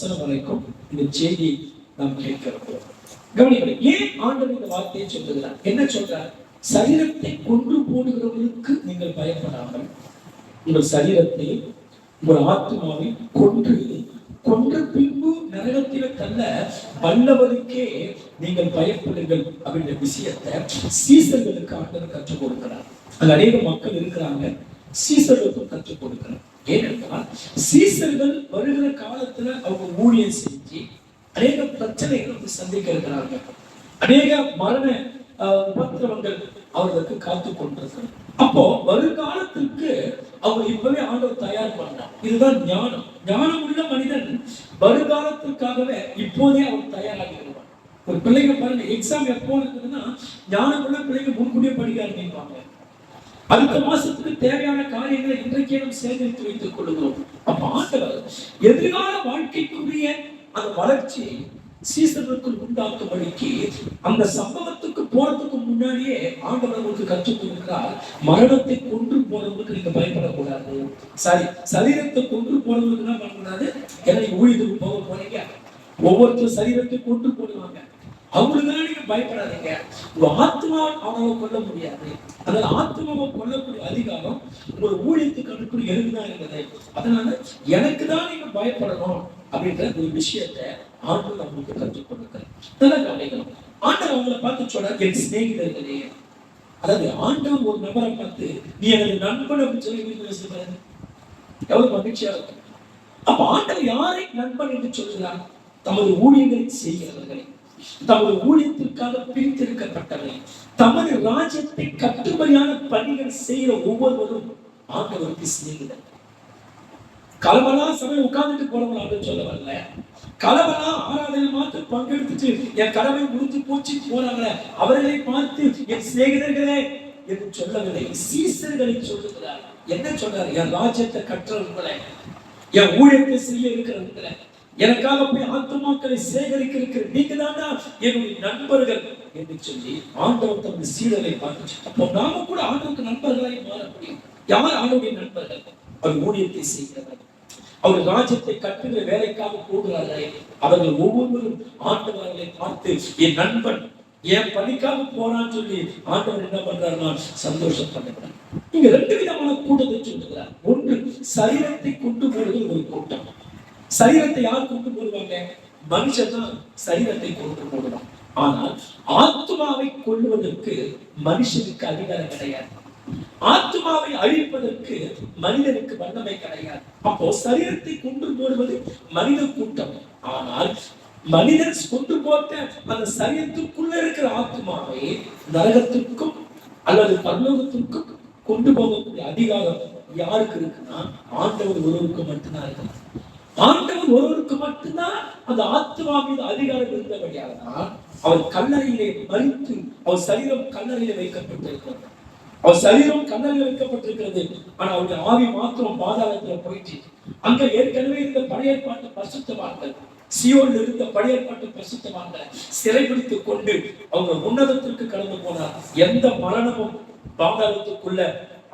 வசனம் வரைக்கும் இந்த செய்தி நாம் கேட்கிறோம். கவனிங்கள், ஏன் ஆண்டவர் இந்த வார்த்தையை சொல்லுகிறார்? என்ன சொல்றார்? சரீரத்தை கொன்று போடுகிறவர்களுக்கு நீங்கள் பயப்படாமல் உங்கள் சரீரத்தை உங்கள் ஆத்மாவை கொன்ற பின்பு நரகத்தில தள்ள வல்லவருக்கே நீங்கள் பயப்படுங்கள் அப்படின்ற விஷயத்தை சீசர்களுக்கு ஆண்டவர் கற்றுக் கொடுக்கிறார். அங்க அநேக மக்கள் இருக்கிறாங்க, சீசர்களுக்கும் கற்றுக் கொடுக்கிறார். ஏனென்றால் சீசர்கள் வருகிற காலத்துல அவங்க ஊழியம் செஞ்சு அநேக பிரச்சனைகள் சந்திக்க இருக்கிறாங்க. அநேக மரண உபத்திரவங்கள் அவர்களுக்கு காத்து கொண்டிருக்கிறது. அப்போ வருங்காலத்திற்கு அவங்க இப்பவே ஆண்டவர் தயார் பண்ணார். இதுதான் ஞானம். ஞானம் உள்ள மனிதன் வருங்காலத்திற்காகவே இப்போதே அவர் தயாராகி வருவார். ஒரு பிள்ளைங்க பாருங்க, எக்ஸாம் எப்போ இருக்குதுன்னா ஞானம் உள்ள பிள்ளைங்க முன்கூட்டியே படிக்க ஆரம்பிப்பாங்க. அடுத்த மாசத்துக்கு தேவையான காரியங்களை இன்றைக்கே நாம் சேகரித்து வைத்துக் கொள்கிறோம். அப்ப ஆண்டவர் எதிர்கால வாழ்க்கைக்குரிய அந்த வளர்ச்சியை சீசர்களுக்குள் உண்டாக்கும்படிக்கு அந்த சம்பவத்துக்கு போறதுக்கு முன்னாடியே ஆண்டவர் உங்களுக்கு கற்றுக் கொடுக்கிறார். மரணத்தை கொன்று போறவங்களுக்கு நீங்க பயப்படக்கூடாது. சரி, சரீரத்தை கொன்று போறவங்களுக்கு என்ன பண்ணக்கூடாது? ஏன்னா நீங்க ஊழியத்துக்கு போக போறீங்க, ஒவ்வொருத்தரும் சரீரத்தை கொன்று போடுவாங்க, அவங்களுக்குதான் நீங்க பயப்படாதீங்க. உங்க ஆத்மாவை அவனை கொல்ல முடியாது. அதனால ஆத்மாவை கொல்லக்கூடிய அதிகாரம் உங்க ஊழியத்துக்கு அனுப்பி எனக்குதான் இருக்குது. அதனால எனக்கு தான் நீங்க பயப்படணும் அப்படின்ற ஒரு விஷயத்தை ஆண்டவர் அவங்களுக்கு கற்றுக் கொடுக்கிறார். நல்லா கவனிக்கணும். ஆண்டவர் அவங்களை பார்த்து சொல்றாரு, என் சிநேகிதர்களே. அதாவது ஆண்டவர் ஒரு நபரை பார்த்து நீ எனது நண்பன் அப்படின்னு சொல்லி எவ்வளவு மகிழ்ச்சியா இருக்கும். அப்ப ஆண்டவர் யாரை நண்பன் என்று சொல்கிறார்? தமது ஊழியங்களை செய்கிறவர்களை, தமது ஊழியத்திற்காக பிரித்திருக்கப்பட்டவரை, தமது ராஜ்யத்தை கட்டுப்படியான பணிகள் செய்கிற ஒவ்வொருவரும் ஆண்டவருக்கு சிநேகிதர். கலவலா சபை உட்கார்ந்துட்டு போறவங்க சொல்ல வரல. கலவலா ஆராதனை மாத்திரம் பங்கெடுத்துட்டு என் கடமை முடிஞ்சு போச்சு போறாங்க, அவர்களை பார்த்து என் சிநேகிதர்களே என்று சொல்லவில்லை, சீசர்களை சொல்லுகிறார். என்ன சொல்றாரு? என் ராஜ்யத்தை கற்றவர்களை, என் ஊழியத்தை செய்ய இருக்கிறவர்களை, எனக்காக போய் ஆத்மாக்களை சேகரிக்க இருக்கிற நீங்க தானா என்னுடைய நண்பர்கள் என்று சொல்லி ஆண்டவர் தமது சீடரை பார்த்து, அப்போ நாம கூட ஆண்டவருக்கு நண்பர்களாய் மாற முடியும். யார் ஆண்டவருடைய நண்பர்கள்? அவர் ஊழியத்தை செய்கிறவர், அவர் ராஜ்யத்தை கட்டுகிற வேலைக்காக போகிறார்களே அவர்கள் ஒவ்வொருவரும் ஆண்டவர்களை பார்த்து என் நண்பன் என் பணிக்காக போனான்னு சொல்லி ஆண்டவர் என்ன பண்றாருன்னா சந்தோஷப்படுகிறார். இங்க ரெண்டு விதமான கூட்டத்தை சொல்லுகிறார். ஒன்று, சரீரத்தை கொண்டு போடுகிற ஒரு கூட்டம். சரீரத்தை யார் கொண்டு போடுவாங்க? மனுஷன் தான் சரீரத்தை கொண்டு போடுவான். ஆனால் ஆத்மாவை கொள்வதற்கு மனுஷனுக்கு அதிகாரம் கிடையாது. ஆத்மாவை அழிப்பதற்கு மனிதனுக்கு வல்லமை கிடையாது. அப்போ சரீரத்தை கொண்டு போடுவது மனித கூட்டம். ஆனால் மனிதன் கொண்டு போட்ட அந்த சரீரத்துக்குள்ள இருக்கிற ஆத்மாவை நரகத்திற்கும் அல்லது பரலோகத்திற்கும் கொண்டு போகக்கூடிய அதிகாரம் யாருக்கு இருக்குன்னா ஆண்டவர் ஒருவருக்கு மட்டும்தான் இருக்கு. ஆண்டவர் ஒருவருக்கு மட்டும்தான் அந்த ஆத்மா மீது அதிகாரம் இருந்தபடியாக தான் அவர் கல்லறையிலே மறித்து அவர் சரீரம் கல்லறையிலே வைக்கப்பட்டிருக்கிறது. அவர் சரீரம் கல்லறையில் வைக்கப்பட்டிருக்கிறது. ஆனா அவருடைய ஆவி மாத்திரம் பாதாளத்துல போயிட்டு அங்க ஏற்கனவே இருந்த பழைய ஏற்பாட்டு பரிசுத்தவான்கள், சியோனில் இருந்த பழைய ஏற்பாட்டு பரிசுத்தவான்களை சிறைபிடித்துக் கொண்டு அவங்க உன்னதத்திற்கு கடந்து போனார். எந்த மரணமும் பாதாளத்துக்குள்ள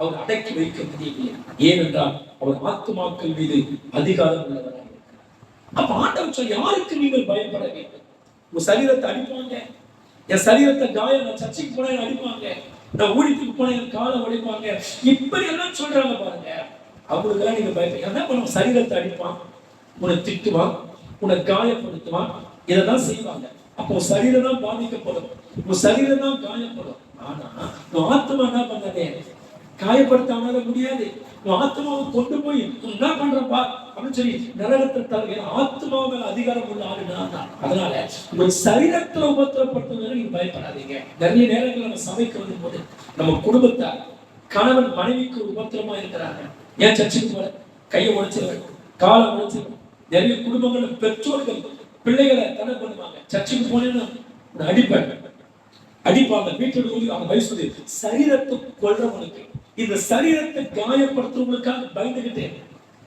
அவர் அடக்கி வைக்க முடியவில்லை. ஏனென்றால் அவர் ஆத்மாக்கள் மீது அதிகாரம் உள்ளவராக இருக்கிறார். அப்ப ஆண்டவர் சொல்ல, யாருக்கு நீங்கள் பயப்பட வேண்டும்? உங்க சரீரத்தை அடிப்பாங்க, என் சரீரத்தை காயம், நான் சர்ச்சைக்கு போனா அடிப்பாங்க, நான் ஊழியத்துக்கு போன என் காலை உடைப்பாங்க, இப்படி எல்லாம் சொல்றாங்க பாருங்க. அவங்களுக்கெல்லாம் நீங்க பயப்பட என்ன பண்ணுவோம்? சரீரத்தை அடிப்பான், உன்னை திட்டுவான், உன்னை காயப்படுத்துவான், இதெல்லாம் செய்வாங்க. அப்போ சரீரம் தான் பாதிக்கப்படும், உன் சரீரம் தான் காயப்படும். ஆனா உன் ஆத்மா என்ன பண்ணதே? காயப்படுத்தாம முடியாது. உன் ஆத்மாவை கொண்டு போய் என்ன பண்றப்பா அப்படின்னு சொல்லி நரகத்தை தவிர ஆத்மா மேல அதிகாரம் உள்ள ஆளு நான் தான். அதனால உங்க சரீரத்துல உபத்திரப்படுத்துவதை நீங்க பயப்படாதீங்க. நிறைய நேரங்கள் நம்ம சபைக்கு வந்து போது நம்ம குடும்பத்தார் கணவன் மனைவிக்கு உபத்திரமா இருக்கிறாங்க. ஏன் சர்ச்சுக்கு போற? கையை உடைச்சிருவேன், காலை உடைச்சிருவேன். நிறைய குடும்பங்கள்ல பெற்றோர்கள் பிள்ளைகளை தடை பண்ணுவாங்க. சர்ச்சுக்கு போனேன்னு அடிப்பாங்க, வீட்டோட அவங்க வயசு. சரீரத்தை கொள்றவங்களுக்கு, இந்த சரீரத்தை காயப்படுத்துறவங்களுக்காக பயந்துகிட்டு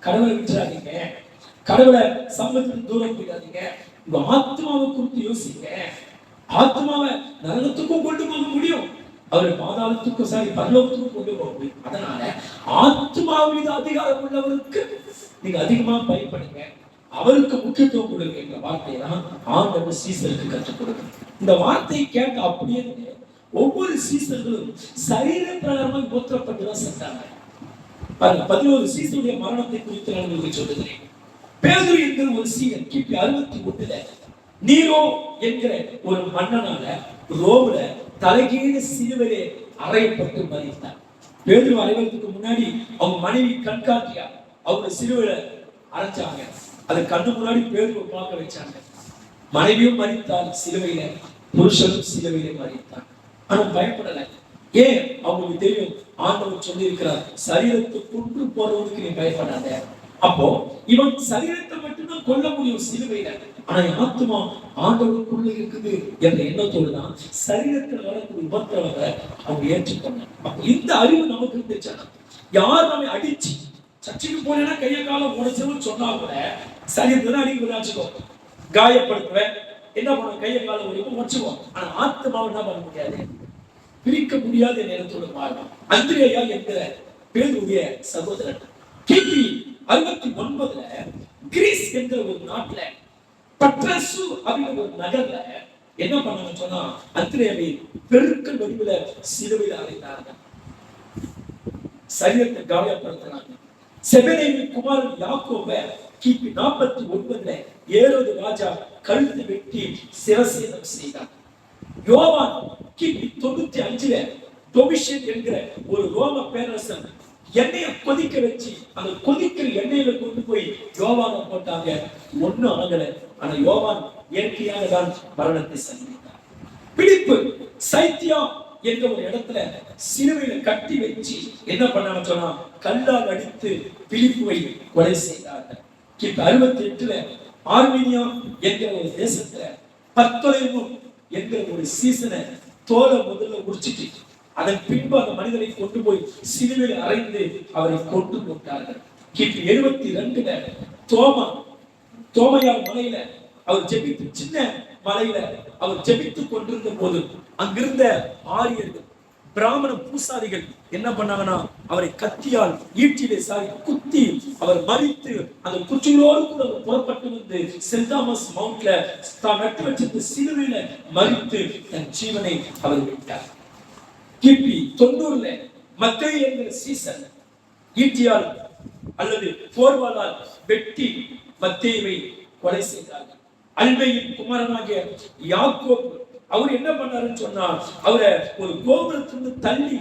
கடவுளை விட்டுறாதீங்க, கடவுளை சமூகத்துக்கு தூரம் போயிடாதீங்க. உங்க ஆத்மாவை குறித்து யோசிங்க. ஆத்மாவை நரகத்துக்கும் கொண்டு போக முடியும், அவரை பாதாளத்துக்கும் பரலோகத்துக்கும் கொண்டு போக முடியும். அதனால ஆத்மா மீது அதிகாரம் உள்ளவருக்கு நீங்க அதிகமா பயப்படுங்க. அவருக்கு முக்கியத்துவம் கொடுக்கின்ற வார்த்தையை தான் ஆண்டவர் சீசருக்கு கற்றுக் கொடுக்கிறார். இந்த வார்த்தையை கேட்ட அப்படியே ஒவ்வொரு சீசர்களும் சரீர பிரகாரமாக போற்றப்பட்டுதான் சென்றாங்க. 11 சீசனுடைய மரணத்தை குறித்து நான் உங்களுக்கு சொல்லுகிறேன். பேதுரு என்கிற ஒரு சீகன் கிபி 61 நீரோ என்கிற ஒரு மன்னனால ரோம்ல தலைகீழ சிலுவையிலே அறையப்பட்டு மரித்தார். பேதுரு அறைவதற்கு முன்னாடி அவங்க மனைவி கண்காட்டியா அவங்க சிலுவையில அரைச்சாங்க. அது கண்ணு முன்னாடி பேதுருவை பார்க்க வச்சாங்க. மனைவியும் மரித்தார் சிலுவையில, புருஷனும் சிலுவையில மரித்தார். ஆனா பயப்படல. ஏன்? அவங்களுக்கு தெரியும், ஆண்டவர் சொல்லி இருக்கிறார், சரீரத்தை கொண்டு போறவனுக்கு நீ பயப்படாத. அப்போ இவன் சரீரத்தை மட்டும்தான் கொல்ல முடியும் சிலுவையில, ஆனா ஆத்மா ஆண்டவருக்குள்ள இருக்குது என்ற எண்ணத்தோடு தான் சரீரத்தில் வரக்கூடிய உபத்திரவத்தை அவங்க ஏற்றுக்கொண்டாங்க. அப்ப இந்த அறிவு நமக்கு இருந்துச்சுன்னா, யார் நம்மை அடிச்சு சர்ச்சைக்கு போனேன்னா கைய காலம் உடைச்சவன் சொன்னா கூட சரீரத்தை தான் அடிக்க வச்சுக்கோ, காயப்படுத்துவேன், என்ன பண்ண கைய காலம் வரைக்கும் உடைச்சுவோம். ஆனா ஆத்மாவை என்ன பண்ண முடியாது, பிரிக்க முடியாத நேரத்தோடு மாறும். அந்திரேயா என்கிற பேதுருடைய சகோதரன் கிபி 69 கிரீஸ் என்கிற ஒரு நாட்டுல பட்ரசு அப்படிங்கிற ஒரு நகர்ல என்ன பண்ணாங்கன்னு சொன்னா, அந்திரேயாவை பெருக்கல் வடிவில சிலுவையில் அறைந்தார்கள், சரீரத்தை காயப்படுத்தினாங்க. செபெதேயுவின் குமாரன் யாக்கோபை கிபி 49 ஏரோது ராஜா கழுத்தை வெட்டி சிரசேதம் செய்தார். யோவான் கிபி 95 டொமிஷியன் என்கிற ஒரு ரோம பேரரசன் எண்ணெயை கொதிக்க வச்சு அந்த கொதிக்கிற எண்ணெயில கொண்டு போய் யோவானை போட்டாங்க. ஒண்ணும் ஆகல. ஆனா யோவான் இயற்கையாக தான் மரணத்தை சந்தித்தார். பிலிப்பு சைத்தியா என்ற ஒரு இடத்துல சிலுவையில கட்டி வச்சு என்ன பண்ணாங்க சொன்னா, கல்லால் அடித்து பிலிப்புவை கொலை செய்தார்கள். கிபி 68 ஆர்மீனியா என்கிற ஒரு தேசத்துல பர்த்தொலேமு என்கிற ஒரு சீசனை தோலை முதல்ல உரிச்சிட்டு அதன் பின்பு அந்த மனிதனை கொண்டு போய் சிலுவையில் அறைந்து அவரை கொண்டு போட்டார்கள். கிபி 72 தோமையார் மலையில அவர் ஜெபித்து, சின்ன மலையில அவர் ஜெபித்துக் கொண்டிருந்த போது அங்கிருந்த ஆரியர்கள் பிராமண பூசாரிகள் என்ன பண்ணாங்கன்னா, அவரை கத்தியால் ஈட்டிலே சாரி குத்தி அவர் மரித்து அந்த குச்சியோடு கூட அவர் புறப்பட்டு வந்து சென்ட் தாமஸ் மவுண்ட்ல தான் நட்டு வச்சிருந்த சிலுவையில மரித்து தன் ஜீவனை அவர் விட்டார். கிபி 90 மத்தேயு என்கிற சீசன் ஈட்டியால் அல்லது போர்வாளால் வெட்டி மத்தேயுவை கொலை செய்தார்கள். அல்பேயின் குமாரனாகிய யாக்கோபு அவர் என்ன பண்ணாருன்னு சொன்னா, அவரை ஒரு கோபுரத்திலிருந்து தள்ளி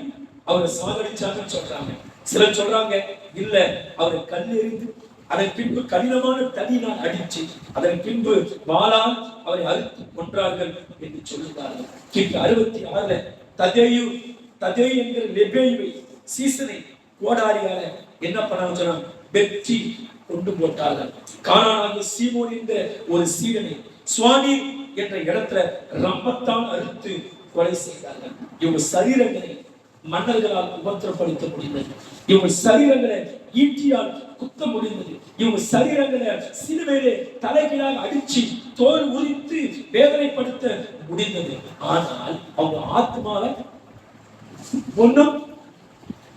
அவரை சாகடிச்சாங்கன்னு சொல்றாங்க. சிலர் சொல்றாங்க இல்ல, அவரை கல்லெறிந்து அதன் பின்பு கடினமான தடியினால் அடிச்சு அதன் பின்பு வாளால் அவரை அறுத்து கொன்றார்கள் என்று சொல்லுகிறார்கள். கிபி 66 ததேயு என்கிற லெபேயுவை சீசனை கோடாரியால என்ன பண்ணாங்க சொன்னா வெற்றி கொண்டு போட்டார்கள். கானானாகிய சீமோன் என்ற ஒரு சீடனை சுவாமி என்ற இடத்துல ரம்பத்தால் அறுத்து கொலை செய்தார்கள். இவங்க சரீரங்களை மன்னர்களால் உபத்திரப்படுத்த முடிந்தது. இவங்க சரீரங்களை ஈட்டியால் குத்த முடிந்தது. இவங்க சரீரங்களை சிலுவையிலே தலைகீழாக அடிச்சு தோல் உரித்து வேதனைப்படுத்த முடிந்தது. ஆனால் அவங்க ஆத்மாவை ஒண்ணும்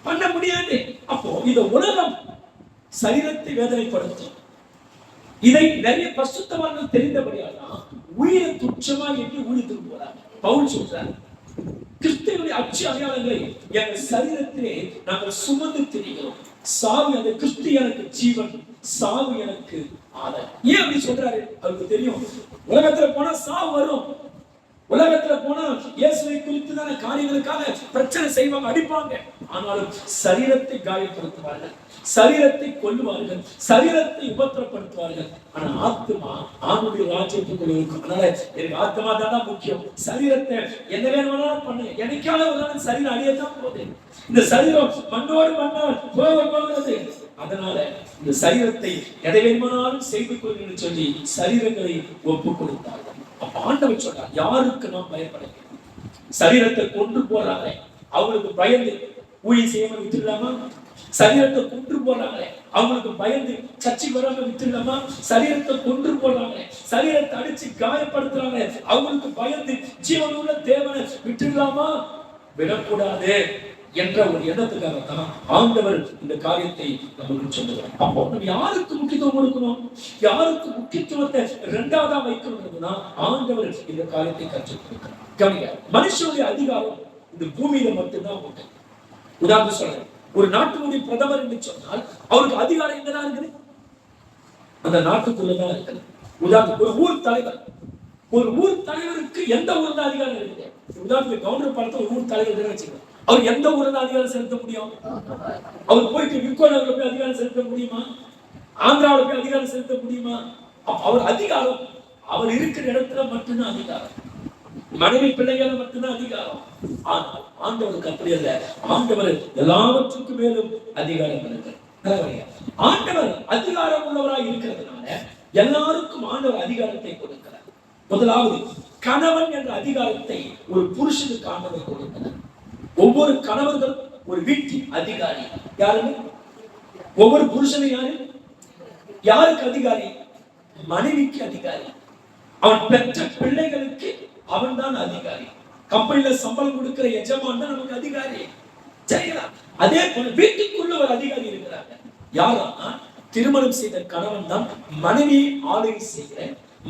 பண்ண முடியாது. அப்போ இந்த உலகம் சரீரத்தை வேதனைப்படுத்தும். இதை நிறைய பரிசுத்தவான்கள் தெரிந்தபடியால் உயிரை துச்சமா எண்ணி ஊழியத்துக்கு போறாங்க. பவுல் சொல்றார், கிறிஸ்துவினுடைய அச்சு அடையாளங்களை எங்கள் சரீரத்திலே நாங்கள் சுமந்து திரிகிறோம். சாவு அந்த கிறிஸ்து எனக்கு ஜீவன், சாவு எனக்கு ஆதாயம். ஏன் அப்படி சொல்றாரு? அவருக்கு தெரியும் உலகத்துல போனா சாவு வரும். உலகத்துல போனா இயேசுவை குறித்துதான காரியங்களுக்காக பிரச்சனை செய்வாங்க, அடிப்பாங்க. ஆனாலும் சரீரத்தை காயப்படுத்துவார்கள், சரீரத்தை கொல்லுவார்கள், சரீரத்தை உபத்திரப்படுத்துவார்கள். ஆனா ஆத்மா ஆணுடைய ராஜ்யத்துக்குள்ள இருக்கும். அதனால எனக்கு ஆத்மா தான் முக்கியம். சரீரத்தை என்ன வேணுமானாலும் பண்ணு, எனக்கான ஒரு நாள் சரீரம் அழியத்தான் போகுது. இந்த சரீரம் மண்ணோடு மண்ணால் போகிறது. அதனால இந்த சரீரத்தை எதை வேணுமானாலும் செய்து கொள்ளுங்கள் சொல்லி சரீரங்களை ஒப்பு கொடுத்தார்கள். அப்ப ஆண்டவர் சொல்றார், யாருக்கு நாம் பயப்பட? சரீரத்தை கொண்டு போறாங்க, அவங்களுக்கு பயந்து ஊழியம் செய்யாம விட்டுடலாமா? சரீரத்தை கொண்டு போறாங்க, அவங்களுக்கு பயந்து சர்ச்சை வராம விட்டுடலாமா? சரீரத்தை கொண்டு போறாங்க, சரீரத்தை அடிச்சு காயப்படுத்துறாங்க, அவங்களுக்கு பயந்து ஜீவனுள்ள தேவனை விட்டுடலாமா? விடக்கூடாது. என்ற ஒரு எண்ணத்துக்காகத்தான் ஆண்டவர் இந்த காரியத்தை நமக்கு சொல்லுவார். அப்போ நம்ம யாருக்கு முக்கியத்துவம் கொடுக்கணும், யாருக்கு முக்கியத்துவத்தை இரண்டாவதா வைக்கணும்னா ஆண்டவர் இந்த காரியத்தை கற்றுக் கொடுக்கிறார். கவனிங்க, மனுஷனுடைய அதிகாரம் இந்த பூமியில மட்டும்தான் உண்டு. உதாரணம் சொல்றேன், ஒரு நாட்டினுடைய பிரதமர் என்று சொன்னால் அவருக்கு அதிகாரம் எங்கதான் இருக்குது? அந்த நாட்டுக்குள்ளதான் இருக்குது. உதாரணத்துக்கு ஒரு ஊர் தலைவருக்கு எந்த ஊர் தான் அதிகாரம் இருக்குது? உதாரணத்துக்கு கவர்னர் படத்தை ஒரு ஊர் தலைவர் வச்சுக்கலாம், அவர் எந்த ஊர்ல தான் அதிகாரம் செலுத்த முடியும்? அவர் போயிட்டு விக்கோனர்ல போய் அதிகாரம் செலுத்த முடியுமா? ஆந்திராவில் போய் அதிகாரம் செலுத்த முடியுமா? அவர் அதிகாரம் அவர் இருக்கிற இடத்துல மட்டும்தான் அதிகாரம், மனைவி பிள்ளைகளை மட்டும்தான் அதிகாரம். ஆனால் ஆண்டவருக்கு அப்படி அல்ல. ஆண்டவர் எல்லாவற்றுக்கும் மேலும் அதிகாரம் இருக்கிறார். ஆண்டவர் அதிகாரம் உள்ளவராக இருக்கிறதுனால எல்லாருக்கும் ஆண்டவர் அதிகாரத்தை கொடுக்கிறார். முதலாவது, கணவன் என்ற அதிகாரத்தை ஒரு புருஷனுக்கு ஆண்டவர் கொடுக்கிறார். ஒவ்வொரு கணவர்களும் ஒரு வீட்டின் அதிகாரி. யாருங்க? ஒவ்வொரு புருஷனும் யாருக்கு அதிகாரி? மனைவிக்கு அதிகாரி. அவன் பெற்ற பிள்ளைகளுக்கு அவன் தான் அதிகாரி. கம்பெனில சம்பளம் கொடுக்கிற எஜமான் தான் நமக்கு அதிகாரி. சரிங்களா? அதே போல வீட்டுக்குள்ள ஒரு அதிகாரி இருக்கிறாங்க. யாரா? திருமணம் செய்த கணவன் தான் மனைவியை ஆளுகை செய்கிற,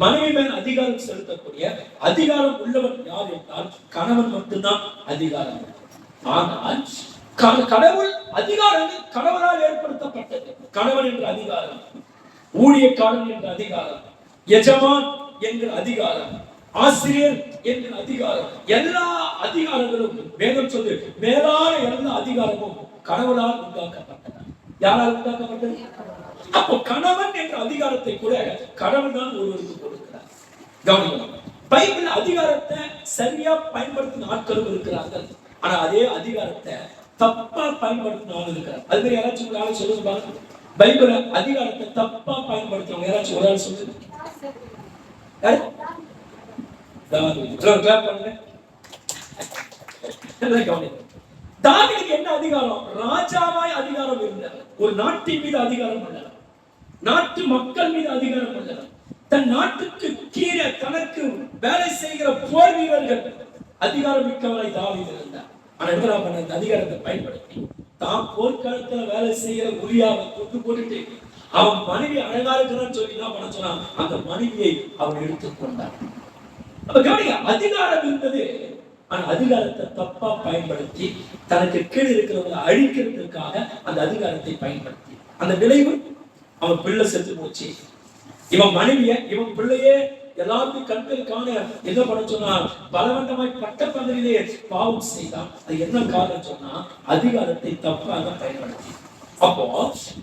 மனைவி மேல் அதிகாரம் செலுத்தக்கூடிய அதிகாரம் உள்ளவன் யார் என்றால் கணவன் மட்டும்தான் அதிகாரம். ஆனால் கடவுள் அதிகாரங்கள் கணவனால் ஏற்படுத்தப்பட்டது. கணவன் என்ற அதிகாரம், ஊழியக்காரன் என்ற அதிகாரம், எஜமான் என்கிற அதிகாரம், ஆசிரியர் என்கிற அதிகாரம், எல்லா அதிகாரங்களும் வேதம் சொல்லு மேலான எல்லா அதிகாரமும் கணவனால் உண்டாக்கப்பட்டது. யாரால் உண்டாக்கப்பட்டது? அப்போ கணவன் என்ற அதிகாரத்தை கூட கடவுள் தான் ஒருவருக்கு கொடுக்கிறார். கவனிக்கணும், பைபிள் அதிகாரத்தை சரியா பயன்படுத்தின ஆட்களும் இருக்கிறார்கள். ஆனா அதே அதிகாரத்தை தப்பா பயன்படுத்தின ஆள் இருக்கிறார். அது மாதிரி யாராச்சும் ஒரு ஆள் சொல்லுங்க பாருங்க, பைபிள் அதிகாரத்தை தப்பா பயன்படுத்துறவங்க யாராச்சும் ஒரு ஆள் சொல்லுங்க. தாவீதுக்கு என்ன அதிகாரம்? ராஜாவாய் அதிகாரம் இருந்தது. ஒரு நாட்டின் மீது அதிகாரம் அல்ல, நாட்டு மக்கள் மீது அதிகாரம் அல்ல, தன் நாட்டுக்கு கீழே தனக்கு வேலை செய்கிற போர் வீரர்கள் அதிகாரம் மிக்கவராய் தாவீது இருந்தார். ஆனா அந்த அதிகாரத்தை பயன்படுத்தி தான் போர்க்களத்துல வேலை செய்கிற உரியாவை கொண்டு போட்டுட்டு அவன் மனைவி அழகா இருக்கிறான்னு சொல்லி என்ன பண்ண சொன்னான், அந்த மனைவியை அவன் எடுத்துக்கொண்டான். அதிகாரம் இருந்தது, ஆனா அதிகாரத்தை தப்பா பயன்படுத்தி தனக்கு கீழே இருக்கிறவங்களை அழிக்கிறதுக்காக அந்த அதிகாரத்தை பயன்படுத்தி அந்த விளைவு அவன் பிள்ளை செத்து போச்சு. இவன் மனைவிய இவன் பிள்ளையே எல்லாருக்கும் கண்கள் காண என்ன பண்ண சொன்னா பலவந்தமாய் பட்ட பந்தலிலே பாவம் செய்தான். அது என்ன காரணம் சொன்னா அதிகாரத்தை தப்பாக பயன்படுத்தி. அப்போ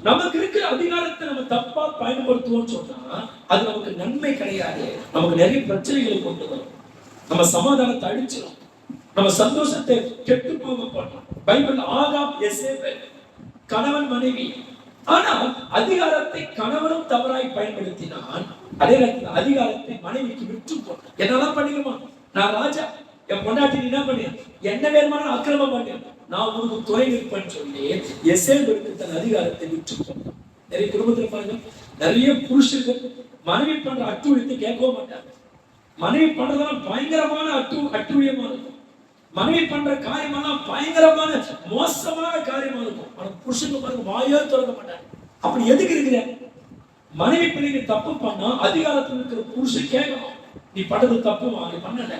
நமக்கு இருக்கிற அதிகாரத்தை நம்ம தப்பா பயன்படுத்துவோம்னு சொன்னா அது நமக்கு நன்மை கிடையாது. நமக்கு நிறைய பிரச்சனைகளை கொண்டு வரும். நம்ம சமாதானத்தை அழிச்சிடும், நம்ம சந்தோஷத்தை கெட்டு போக பண்ணோம். பைபிள் ஆகாப் எசேபேல் கணவன் மனைவி. ஆனால் அதிகாரத்தை கணவனும் தவறாய் பயன்படுத்தினான். அதே நேரத்தில் அதிகாரத்தை மனைவிக்கு விட்டு போட்டான். என்னெல்லாம் பண்ணிடுமா, நான் ராஜா, என் பொண்டாட்டி என்ன பண்ண என்ன வேணுமான அக்கிரமம் பண்ண, நான் உனக்கு துணை நிற்பேன்னு சொல்லி எசேபேலுக்கு தன் அதிகாரத்தை விட்டு போட்டான். நிறைய குடும்பத்தில் பாருங்க, நிறைய புருஷர்கள் மனைவி பண்ற அட்டுழியத்தை கேட்கவும் மாட்டாங்க. மனைவி பண்றதெல்லாம் பயங்கரமான அட்டுழியமா இருக்கும். மனைவி பண்ற காரியமெல்லாம் பயங்கரமான மோசமான காரியமா இருக்கும். ஆனா புருஷங்க பாருங்க வாயே திறக்க மாட்டாங்க. அப்படி எதுக்கு இருக்கிற மனைவி பிள்ளைங்க தப்பு பண்ணா அதிகாரத்தில் இருக்கிற புருஷன் கேட்கணும், நீ பண்றது தப்புமா, நீ பண்ணல,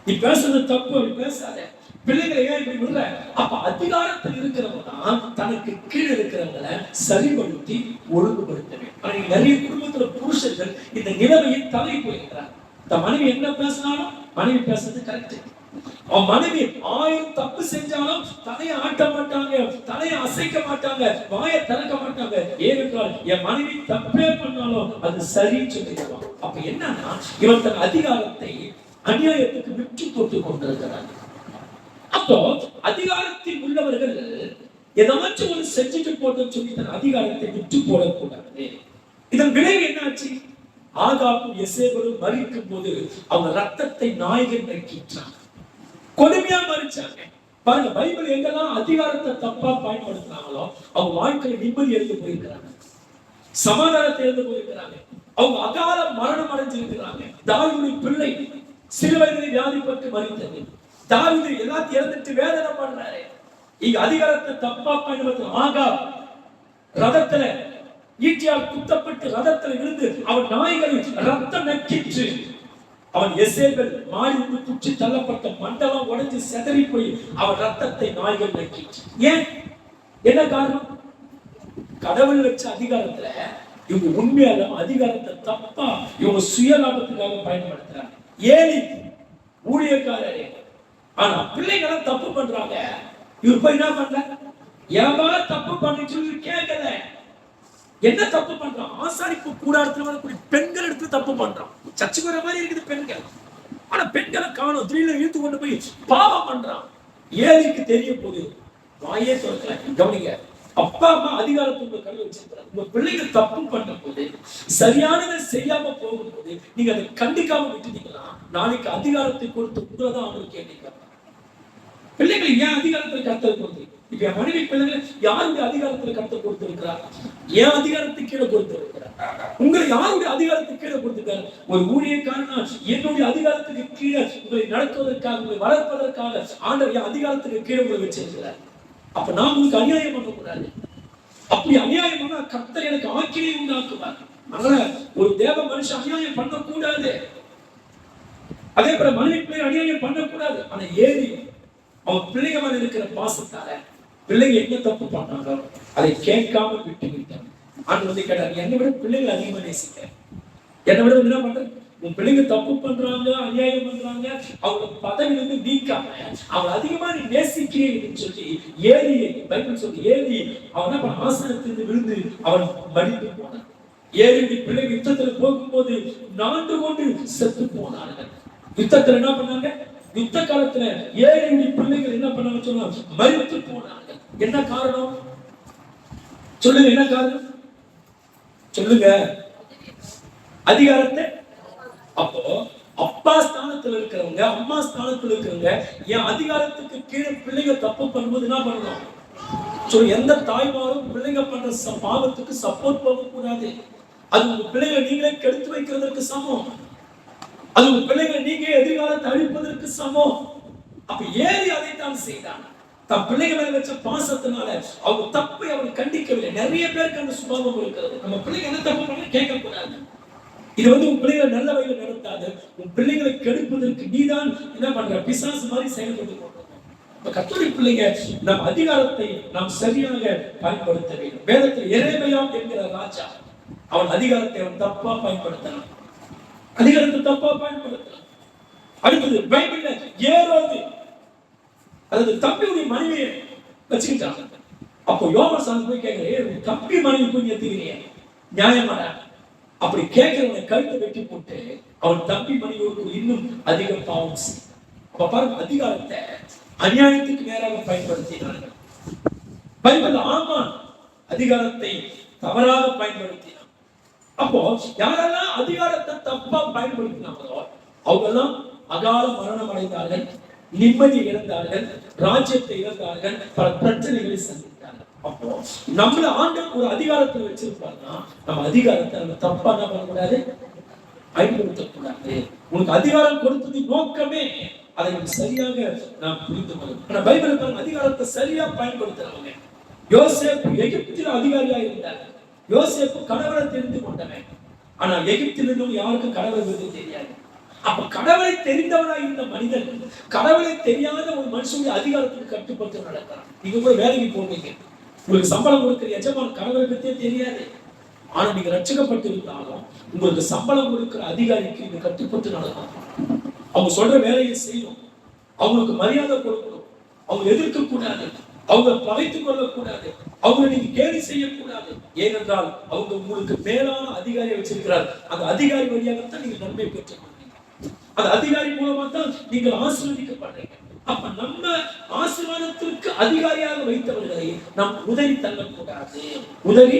நீ பேசுறது தப்பு, அப்படி பேசாத, பிள்ளைகளை ஏன் இப்படி விடுற. அப்ப அதிகாரத்தில் இருக்கிறவங்க தான் தனக்கு கீழே இருக்கிறவங்களை சரிபடுத்தி ஒழுங்குபடுத்த வேண்டும். நிறைய குடும்பத்துல புருஷர்கள் இந்த நிலைமையை தவறி போயிருக்கிறார். தன் மனைவி என்ன பேசினாலும் மனைவி பேசுறது கரெக்ட். அவன் மனைவி 1000 தப்பு செஞ்சாலும் தலையை ஆட்ட மாட்டாங்க, தலையை அசைக்க மாட்டாங்க, வாயை திறக்க மாட்டாங்க. ஏனென்றால் என் மனைவி தப்பே பண்ணாலும் அது சரின்னு சொல்லிடுவான். அப்ப என்னன்னா இவன் தன் அதிகாரத்தை அநியாயத்துக்கு விட்டு போட்டு கொண்டிருக்கிறாங்க. அப்போ அதிகாரத்தில் உள்ளவர்கள் ஏதாச்சும் ஒரு செஞ்சுட்டு போட்டு சொல்லி தன் அதிகாரத்தை விட்டு போடக்கூடாது. இதன் விளைவு என்னாச்சு? ஆகாபும் எசேபேலும் மரிக்கும் போது அவங்க ரத்தத்தை நாய்கள் நக்கிட்டாங்க, கொடுமையா மறிச்சாங்க. பாருங்க, பைபிள் எங்கெல்லாம் அதிகாரத்தை தப்பா பயன்படுத்தினாங்களோ அவங்க வாழ்க்கையில நிம்மதி எழுந்து போயிருக்கிறாங்க, சமாதானத்தை எழுந்து போயிருக்கிறாங்க, அவங்க அகால மரணம் அடைஞ்சிருக்கிறாங்க. தாவீதின் பிள்ளை சிறு வயதில் வியாதிப்பட்டு மரித்தது. தாவீது எல்லாத்தையும் இறந்துட்டு வேதனை பண்றாரு. இங்க அதிகாரத்தை தப்பா பயன்படுத்த ஆகாப் ரதத்துல ஈட்டியால் குத்தப்பட்டு ரதத்துல இருந்து அவன் நாய்களின் ரத்தம் நக்கிற்று. அவன் எசேபேல் மாறி வந்து குச்சி தள்ளப்பட்ட மண்டலம் உடைஞ்சு செதறி போய் அவன் ரத்தத்தை நாய்கள் நக்கிற்று. ஏன்? என்ன காரணம்? கடவுள் வச்ச அதிகாரத்துல இவங்க உண்மையான அதிகாரத்தை தப்பா இவங்க சுயலாபத்துக்காக பயன்படுத்துறாங்க. ஏலி ஊழியக்காரரே, ஆனா பிள்ளைங்களாம் தப்பு பண்றாங்க. இவர் போய் என்ன பண்ணல? ஏமா தப்பு பண்ணிட்டு கேட்கல. என்ன தப்பு பண்றான்? ஆசாரிப்பு கூடாரத்துல வரக்கூடிய பெண்கள் எடுத்து தப்பு பண்றான். சர்ச்சுக்கு வர மாதிரி இருக்குது பெண்கள், ஆனா பெண்களை காணும். திடீர்னு இழுத்து கொண்டு போய் பாவம் பண்றான். ஏலிக்கு தெரிய போது வாயே சொல்றேன். கவனிங்க, அப்பா அம்மா அதிகாரத்துக்கு கல்வி வச்சிருக்கிறாங்க. உங்க பிள்ளைங்க தப்பு பண்ண போது, சரியானதை செய்யாம போகும்போது நீங்க அதை கண்டிக்காம விட்டுட்டீங்கன்னா நாளைக்கு அதிகாரத்தை கொடுத்து உங்களதான் அவங்களுக்கு கேட்க. பிள்ளைகள் ஏன் அதிகாரத்துல கருத்து கொடுத்து? இப்ப என் மனைவி பிள்ளைகளை யாருடைய அதிகாரத்துல கருத்து கொடுத்திருக்கிறார்? ஏன் அதிகாரத்துக்கு கீழே கொடுத்திருக்கிறார்? உங்களை யாருடைய அதிகாரத்துக்கு கீழே கொடுத்திருக்காரு? ஒரு ஊழியக்காரனா என்னுடைய அதிகாரத்துக்கு கீழே உங்களை நடத்துவதற்காக, உங்களை வளர்ப்பதற்காக ஆண்டவர் என் அதிகாரத்துக்கு கீழே உங்களை வச்சிருக்கிறார். அப்ப நான் உங்களுக்கு அநியாயம் பண்ணக்கூடாது. அப்படி அநியாயம் பண்ணா கர்த்தர் எனக்கு ஆக்கினை உண்டாக்குவார். அதனால ஒரு தேவ மனுஷன் அநியாயம் பண்ணக்கூடாது. அதே போல மனைவி பிள்ளை அநியாயம் பண்ணக்கூடாது. ஆனா ஏறி அவன் பிள்ளைங்க மேல இருக்கிற பாசத்தால பிள்ளைங்க என்ன தப்பு பண்ணாங்களோ அதை கேட்காம விட்டு விட்டாங்க. ஆண்டு வந்து கேட்டாங்க, என்னை விட பிள்ளைங்களை அதிகமா நேசிக்க, என்னை விட என்ன பண்ற? உன் பிள்ளைங்க தப்பு பண்றாங்க, அநியாயம் பண்றாங்க, அவங்க பதவி வந்து நீக்காம அவன் அதிகமா நீ நேசிக்கிறேன்னு சொல்லி ஏறி பைபிள் சொல்லி ஏறி அவன் என்ன ஆசனத்திலிருந்து விழுந்து அவன் மடிந்து போனான். ஏறி பிள்ளைங்க யுத்தத்துல போகும்போது நான்கு கொண்டு செத்து போனார்கள். யுத்தத்துல என்ன பண்ணாங்க? யுத்த காலத்துல ஏழு பிள்ளைகள் என்ன பண்ணாங்க சொன்னா மரித்து போனாங்க. என்ன காரணம் சொல்லுங்க? என்ன காரணம் சொல்லுங்க? அதிகாரத்தை. அப்போ அப்பா ஸ்தானத்துல இருக்கிறவங்க, அம்மா ஸ்தானத்துல இருக்கிறவங்க என் அதிகாரத்துக்கு கீழே பிள்ளைங்க தப்பு பண்ணும்போது என்ன பண்ணணும்? எந்த தாய்மாரும் பிள்ளைங்க பண்ற பாவத்துக்கு சப்போர்ட் பண்ண கூடாது. அது உங்க பிள்ளைகளை நீங்களே கெடுத்து வைக்கிறதுக்கு சமம். அது உங்க பிள்ளைகளை நீங்க எதிர்காலத்தை அழிப்பதற்கு சமம். அப்ப ஏறி அதைத்தான் செய்தான். தன் பிள்ளைங்க மேல வச்ச பாசத்தினால அவங்க தப்பை அவர் கண்டிக்கவில்லை. நிறைய பேருக்கு அந்த சுபாவம் இருக்கிறது. நம்ம பிள்ளைங்க என்ன தப்பு பண்ண கேட்க கூடாது. இது வந்து உன் பிள்ளைகளை நல்ல வழியில் நடத்தாது. உன் பிள்ளைகளை கெடுப்பதற்கு நீதான் என்ன பண்ற? பிசாசு மாதிரி செயல்பட்டு கொண்டிருக்கோம். கர்த்தருடைய பிள்ளைங்க நம் அதிகாரத்தை நாம் சரியாக பயன்படுத்த வேண்டும். வேதத்தில் எரேமியா என்கிற ராஜா அவன் அதிகாரத்தை அவன் தப்பா பயன்படுத்தினான். அதிகாரத்தை தப்பா பயன்படுத்தினான். அடுத்தது பைபிள்ல ஏரோது அதாவது தம்பியுடைய மனைவியை வச்சுக்கிட்டாங்க. அப்போ யோவான் போய் கேட்கிறேன், தம்பி மனைவி போய் ஏத்துக்கிறீங்க நியாயமாடா? அப்படி கேட்கிறவனை கழுத்தை வெட்டி போட்டு அவன் தம்பி மனைவியோடு இன்னும் அதிக பாவம் செய்யும். அப்ப பாருங்க, அதிகாரத்தை அநியாயத்துக்கு நேராக பயன்படுத்தினார்கள். பைபிள் ஆமான் அதிகாரத்தை தவறாக பயன்படுத்தினான். அப்போ யாரெல்லாம் அதிகாரத்தை தப்பா பயன்படுத்தினாங்களோ அவங்க எல்லாம் அகால மரணம் அடைந்தார்கள், நிம்மதி இழந்தார்கள், ராஜ்யத்தை இழந்தார்கள், பல பிரச்சனைகளை சந்தித்தார்கள். அப்போ நம்மள ஆண்டவர் ஒரு அதிகாரத்தில் வச்சிருப்பாருன்னா நம்ம அதிகாரத்தை நம்ம தப்பா என்ன பண்ணக்கூடாது? பயன்படுத்தக்கூடாது. உனக்கு அதிகாரம் கொடுத்தது நோக்கமே அதை சரியாக நாம் புரிந்து கொள்ளணும். ஆனா பைபிள் பாருங்க, அதிகாரத்தை சரியா பயன்படுத்துறவங்க. யோசேப்பு எகிப்தில் அதிகாரியா இருந்தார். யோசேப்பு கடவுளை தெரிந்து கொண்டவன். ஆனா எகிப்தில் இருந்தும் யாருக்கும் கடவுள் பற்றி தெரியாது. அப்ப கடவுளை தெரிந்தவனா இந்த மனிதன் கடவுளை தெரியாத ஒரு மனுஷனுடைய அதிகாரத்துக்கு கட்டுப்பட்டு நடக்கிறான். நீங்க கூட வேலைக்கு போவீங்க, உங்களுக்கு சம்பளம் கொடுக்கிற எஜமான் கடவுளை பற்றியே தெரியாது. ஆனா நீங்க ரட்சிக்கப்பட்டு இருந்தாலும் உங்களுக்கு சம்பளம் கொடுக்கிற அதிகாரிக்கு நீங்க கட்டுப்பட்டு நடக்கணும். அவங்க சொல்ற வேலையை செய்யணும், அவங்களுக்கு மரியாதை கொடுக்கணும், அவங்க எதிர்க்க கூடாது, அவங்க பகைத்துக் கொள்ளக்கூடாது, அவங்க நீங்க கேலி செய்யக்கூடாது. ஏனென்றால் அவங்க உங்களுக்கு மேலான அதிகாரியை வச்சிருக்கிறார். அந்த அதிகாரி வழியாகத்தான் நீங்க நன்மை பெற்றுக்கொள்வீங்க. அந்த அதிகாரி மூலமா தான் நீங்கள் ஆசீர்வதிக்கப்படுறீங்க. அப்ப நம்ம ஆசீர்வாதத்திற்கு அதிகாரியாக வைத்தவர்களை நாம் உதறி தள்ளக்கூடாது. உதறி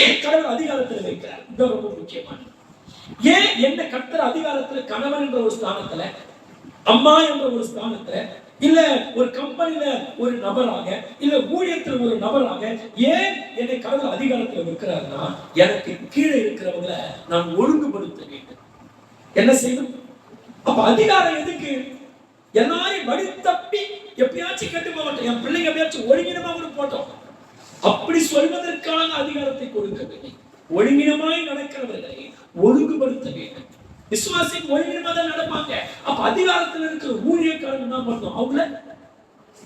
ஏன் கடவுள் அதிகாரத்தில் வைக்கிறார்? இது ரொம்ப முக்கியமானது. ஏன் என்ன கர்த்தர் அதிகாரத்துல கணவன் என்ற ஒரு ஸ்தானத்துல, அம்மா என்ற ஒரு ஸ்தானத்துல, இல்ல ஒரு கம்பெனில ஒரு நபராக, இல்ல ஊழியத்தில் ஒரு நபராக ஏன் என்னை கடவுள் அதிகாரத்துல வைக்கிறார்னா எனக்கு கீழே இருக்கிறவங்களை நான் ஒழுங்குபடுத்த வேண்டும். என்ன செய்யணும்? அப்ப அதிகாரம் எதுக்கு? எல்லாரையும் வழி தப்பி எப்பயாச்சும் கெட்டு போகட்டும், என் பிள்ளைங்க எப்பயாச்சும் ஒழுங்கினமா கூட போட்டோம், அப்படி சொல்வதற்கான அதிகாரத்தை கொடுக்கவில்லை. ஒழுங்கினமாய் நடக்கிறவர்களை ஒழுங்குபடுத்த வேண்டும். விசுவாசிக்கு ஒழுங்கினமா தான் நடப்பாங்க. அப்ப அதிகாரத்தில் இருக்கிற ஊழியக்காரங்க என்ன பண்ணணும்? அவங்கள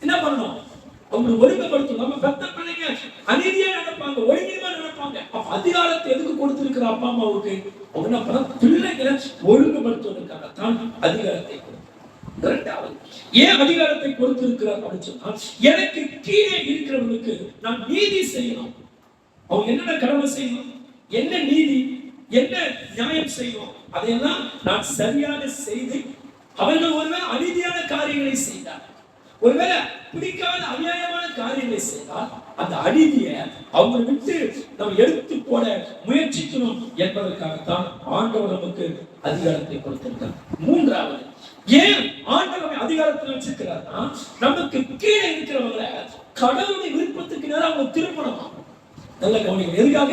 என்ன பண்ணணும்? அவங்க ஒழுங்குபடுத்தணும். நம்ம பெத்த பிள்ளைங்க அநீதியா நடப்பாங்க, ஒழுங்கினமா நடப்பாங்க. அப்ப அதிகாரத்தை எதுக்கு கொடுத்திருக்கிற அப்பா அம்மாவுக்கு? அவங்க என்ன பண்ண? பிள்ளைகளை ஒழுங்குபடுத்துவதற்காக தான் அதிகாரத்தை கொடுத்தார். இரண்டாவது, ஏன் அதிகாரத்தை கொடுத்திருக்கிறார் அப்படின்னு சொன்னா, எனக்கு கீழே இருக்கிறவங்களுக்கு நான் நீதி செய்யணும். அவங்க என்னென்ன கடமை செய்யணும், என்ன நீதி, என்ன நியாயம் செய்யணும், அதையெல்லாம் நான் சரியாக செய்து, அவர்கள் ஒருவேளை அநீதியான காரியங்களை செய்தார், ஒருவேளை பிடிக்காத அநியாயமான காரியங்களை செய்தால் அந்த அநீதியை அவங்க விட்டு நம்ம எடுத்து போட முயற்சிக்கணும் என்பதற்காகத்தான் ஆண்டவர் நமக்கு அதிகாரத்தை கொடுத்திருக்கிறார். மூன்றாவது, ஏன் ஆண்டவர் அதிகாரத்தில் வச்சிருக்கிறார்னா, நமக்கு கீழே இருக்கிறவங்களை கடவுளுடைய விருப்பத்துக்கு நேரம் அவங்க திருமணம். நல்ல கவனிங்க. எதுக்காக?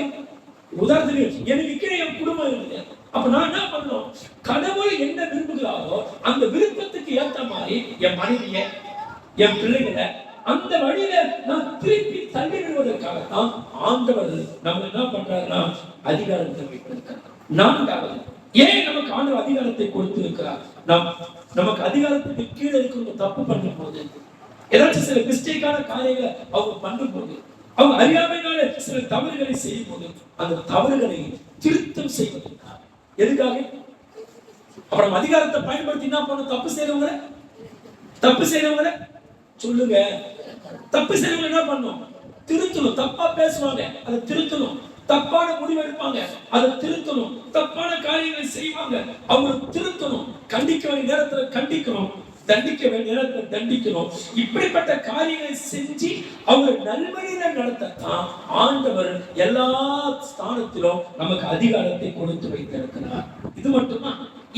உதாரணத்துக்கு எனக்கு கீழே என் குடும்பம் இருக்குது. அப்ப நான் என்ன பண்ணணும்? கடவுள் என்ன விரும்புகிறாரோ அந்த விருப்பத்துக்கு ஏற்ற மாதிரி என் மனைவிய, என் பிள்ளைகளை அந்த வழியில நான் திருப்பி தள்ளி விடுவதற்காகத்தான் ஆண்டவர் நம்ம என்ன பண்றாருன்னா அதிகாரத்தை வைத்திருக்கிறார். நான்காவது, ஏன் நமக்கு ஆண்டவர் அதிகாரத்தை கொடுத்திருக்கிறார்? நமக்கு அதிகாரத்துக்கு கீழே இருக்கிற தப்பு பண்ணும் போது, ஏதாச்சும் சில மிஸ்டேக்கான காரியங்களை அவங்க பண்ணும் போது, அவங்க அறியாமையினால சில தவறுகளை செய்யும் போது, அந்த தவறுகளை திருத்தம் செய்வதற்காக. எதுக்காக? அப்புறம் அதிகாரத்தை பயன்படுத்தி என்ன பண்ண? தப்பு செய்யறவங்க சொல்லுங்க. தப்பு செய்யறவங்க என்ன பண்ணும்? திருத்தணும். தப்பா பேசுவாங்க, அதை திருத்தணும். தப்பான முடிவு எடுப்பாங்க, அதை திருத்தணும். தப்பான காரியங்களை செய்வாங்க, அவங்க திருத்தணும். கண்டிக்க வேண்டிய நேரத்துல கண்டிக்கணும், தண்டிக்க வேண்டிய நேரத்துல தண்டிக்கணும். இப்படிப்பட்ட காரியங்களை செஞ்சு அவங்க நல்வழியில நடத்தத்தான் ஆண்டவர் எல்லா ஸ்தானத்திலும் நமக்கு அதிகாரத்தை கொடுத்து வைத்திருக்கிறார். இது மட்டுமா?